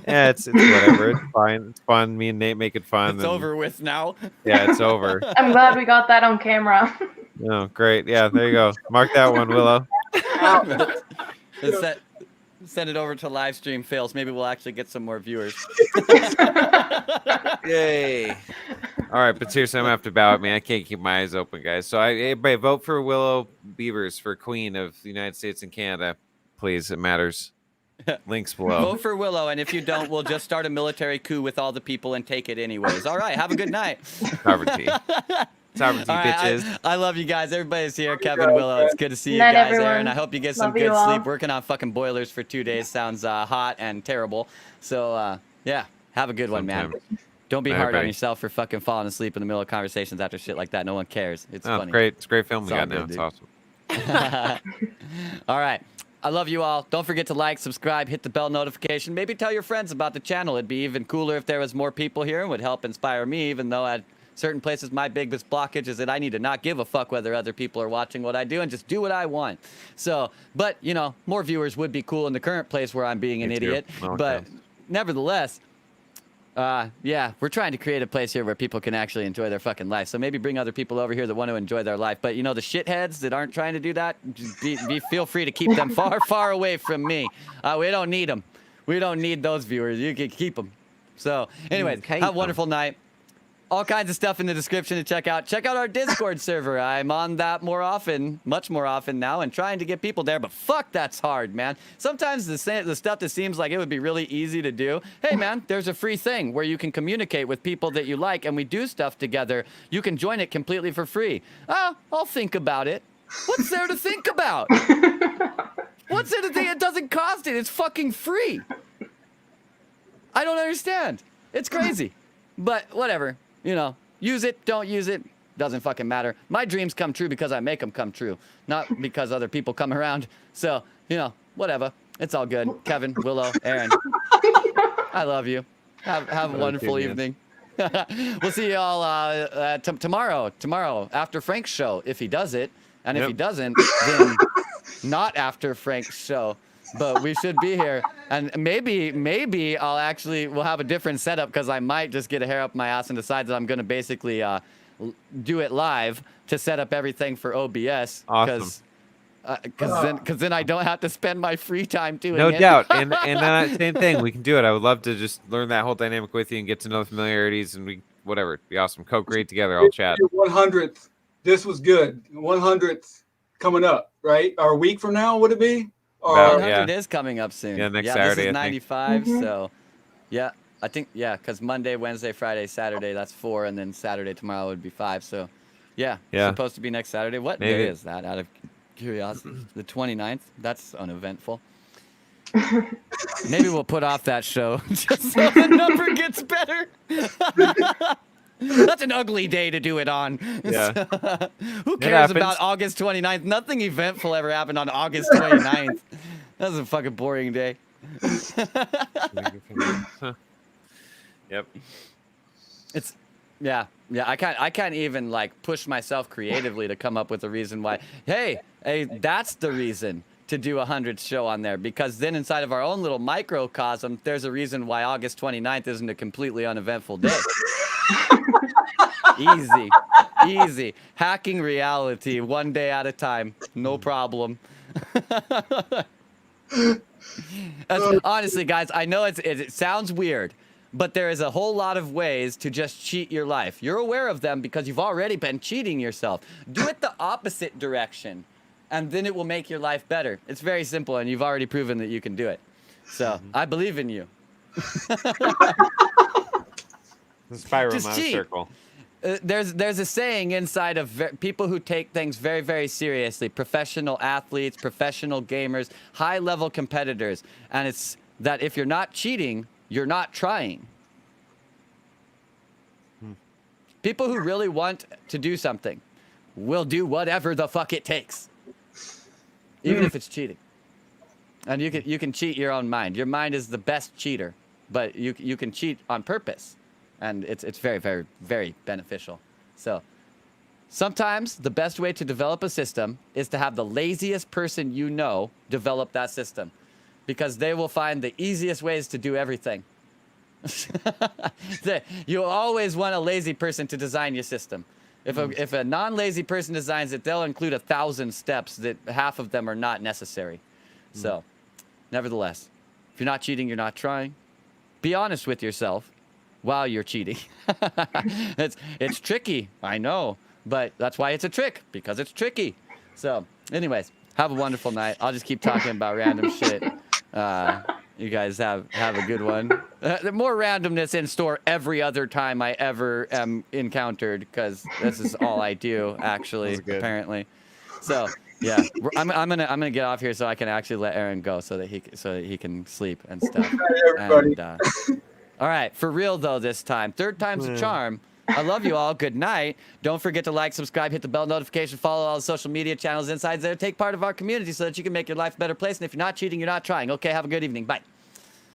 yeah, it's whatever. It's fine. It's fun. Me and Nate make it fun. It's over with now. Yeah, it's over. I'm glad we got that on camera. Oh, great. Yeah, there you go. Mark that one, Willow. Send it over to live stream fails. Maybe we'll actually get some more viewers. Yay. All right, but seriously, I'm going to have to bow at me. I can't keep my eyes open, guys. So everybody vote for Willow Beavers for Queen of the United States and Canada. Please, it matters. Links below. Vote for Willow, and if you don't, we'll just start a military coup with all the people and take it anyways. All right, have a good night. Sovereignty. Sovereignty, bitches. I love you guys. Everybody's here. Kevin, Willow, it's good to see you Night, guys everyone. there, and I hope you get some Love you good all. sleep. Working on fucking boilers for 2 days sounds hot and terrible. So, yeah, have a good one, man. Sometime. Don't be Bye, hard on everybody. yourself for fucking falling asleep in the middle of conversations after shit like that. No one cares. It's Oh, funny. great. It's a great film we It's all got now. good, It's dude. awesome. All right. I love you all. Don't forget to like, subscribe, hit the bell notification. Maybe tell your friends about the channel. It'd be even cooler if there was more people here and would help inspire me, even though Certain places, my biggest blockage is that I need to not give a fuck whether other people are watching what I do and just do what I want. So, but, you know, more viewers would be cool in the current place where I'm being an Me too. idiot. Okay. But nevertheless, yeah, we're trying to create a place here where people can actually enjoy their fucking life. So maybe bring other people over here that want to enjoy their life. But, you know, the shitheads that aren't trying to do that, just feel free to keep them far, far away from me. We don't need them. We don't need those viewers. You can keep them. So, anyways, Okay. have a wonderful night. All kinds of stuff in the description to check out. Check out our Discord server. I'm on that more often, much more often now, and trying to get people there. But fuck, that's hard, man. Sometimes the stuff that seems like it would be really easy to do. Hey, man, there's a free thing where you can communicate with people that you like, and we do stuff together. You can join it completely for free. Oh, I'll think about it. What's there to think about? What's there to think? It doesn't cost it. It's fucking free. I don't understand. It's crazy. But whatever. You know, use it, don't use it, doesn't fucking matter. My dreams come true because I make them come true, not because other people come around. So, you know, whatever. It's all good. Kevin, Willow, Aaron, I love you. Have a wonderful evening. We'll see you all tomorrow after Frank's show, if he does it. And if he doesn't, then not after Frank's show. But we should be here, and maybe we'll have a different setup because I might just get a hair up my ass and decide that I'm going to basically do it live to set up everything for OBS. Awesome. Because then I don't have to spend my free time doing it. No doubt, and same thing. We can do it. I would love to just learn that whole dynamic with you and get to know the familiarities, and whatever. It'd be awesome. Co-create together. I'll chat. 100th. This was good. 100th coming up, right? Or a week from now, would it be? Or 100 is coming up soon. Yeah, next Saturday, This is I think. 95, so yeah, I think, because Monday, Wednesday, Friday, Saturday, that's 4, and then Saturday tomorrow would be 5. So yeah, Yeah. it's supposed to be next Saturday. What Maybe. day is that, out of curiosity? The 29th? That's uneventful. Maybe we'll put off that show just so the number gets better. That's an ugly day to do it on. Yeah. Who It cares happens. about August 29th? Nothing eventful ever happened on August 29th. That was a fucking boring day. Yep. It's yeah. I can't even like push myself creatively to come up with a reason why. Hey, that's the reason to do a 100th show on there, because then inside of our own little microcosm, there's a reason why August 29th isn't a completely uneventful day. Easy. Hacking reality one day at a time. No problem. Honestly, guys, I know it sounds weird, but there is a whole lot of ways to just cheat your life. You're aware of them because you've already been cheating yourself. Do it the opposite direction, and then it will make your life better. It's very simple, and you've already proven that you can do it. So I believe in you. The spiral, Just not a cheat. circle. There's a saying inside of people who take things very, very seriously, professional athletes, professional gamers, high-level competitors, and it's that if you're not cheating, you're not trying. People who really want to do something will do whatever the fuck it takes, even if it's cheating. And you can cheat your own mind. Your mind is the best cheater, but you can cheat on purpose. And it's very, very, very beneficial. So sometimes the best way to develop a system is to have the laziest person you know develop that system, because they will find the easiest ways to do everything. You always want a lazy person to design your system. If a non-lazy person designs it, they'll include 1,000 steps that half of them are not necessary. So nevertheless, if you're not cheating, you're not trying. Be honest with yourself while you're cheating. It's tricky, I know, but that's why it's a trick, because it's tricky. So anyways, have a wonderful night. I'll just keep talking about random shit. You guys have a good one. More randomness in store every other time I ever am encountered, because this is all I do, actually, apparently. So yeah, I'm gonna get off here so I can actually let Aaron go, so that he can sleep and stuff. everybody. And, all right, for real though this time. Third time's a charm. I love you all. Good night. Don't forget to like, subscribe, hit the bell notification, follow all the social media channels inside there. Take part of our community so that you can make your life a better place. And if you're not cheating, you're not trying. Okay, have a good evening. Bye.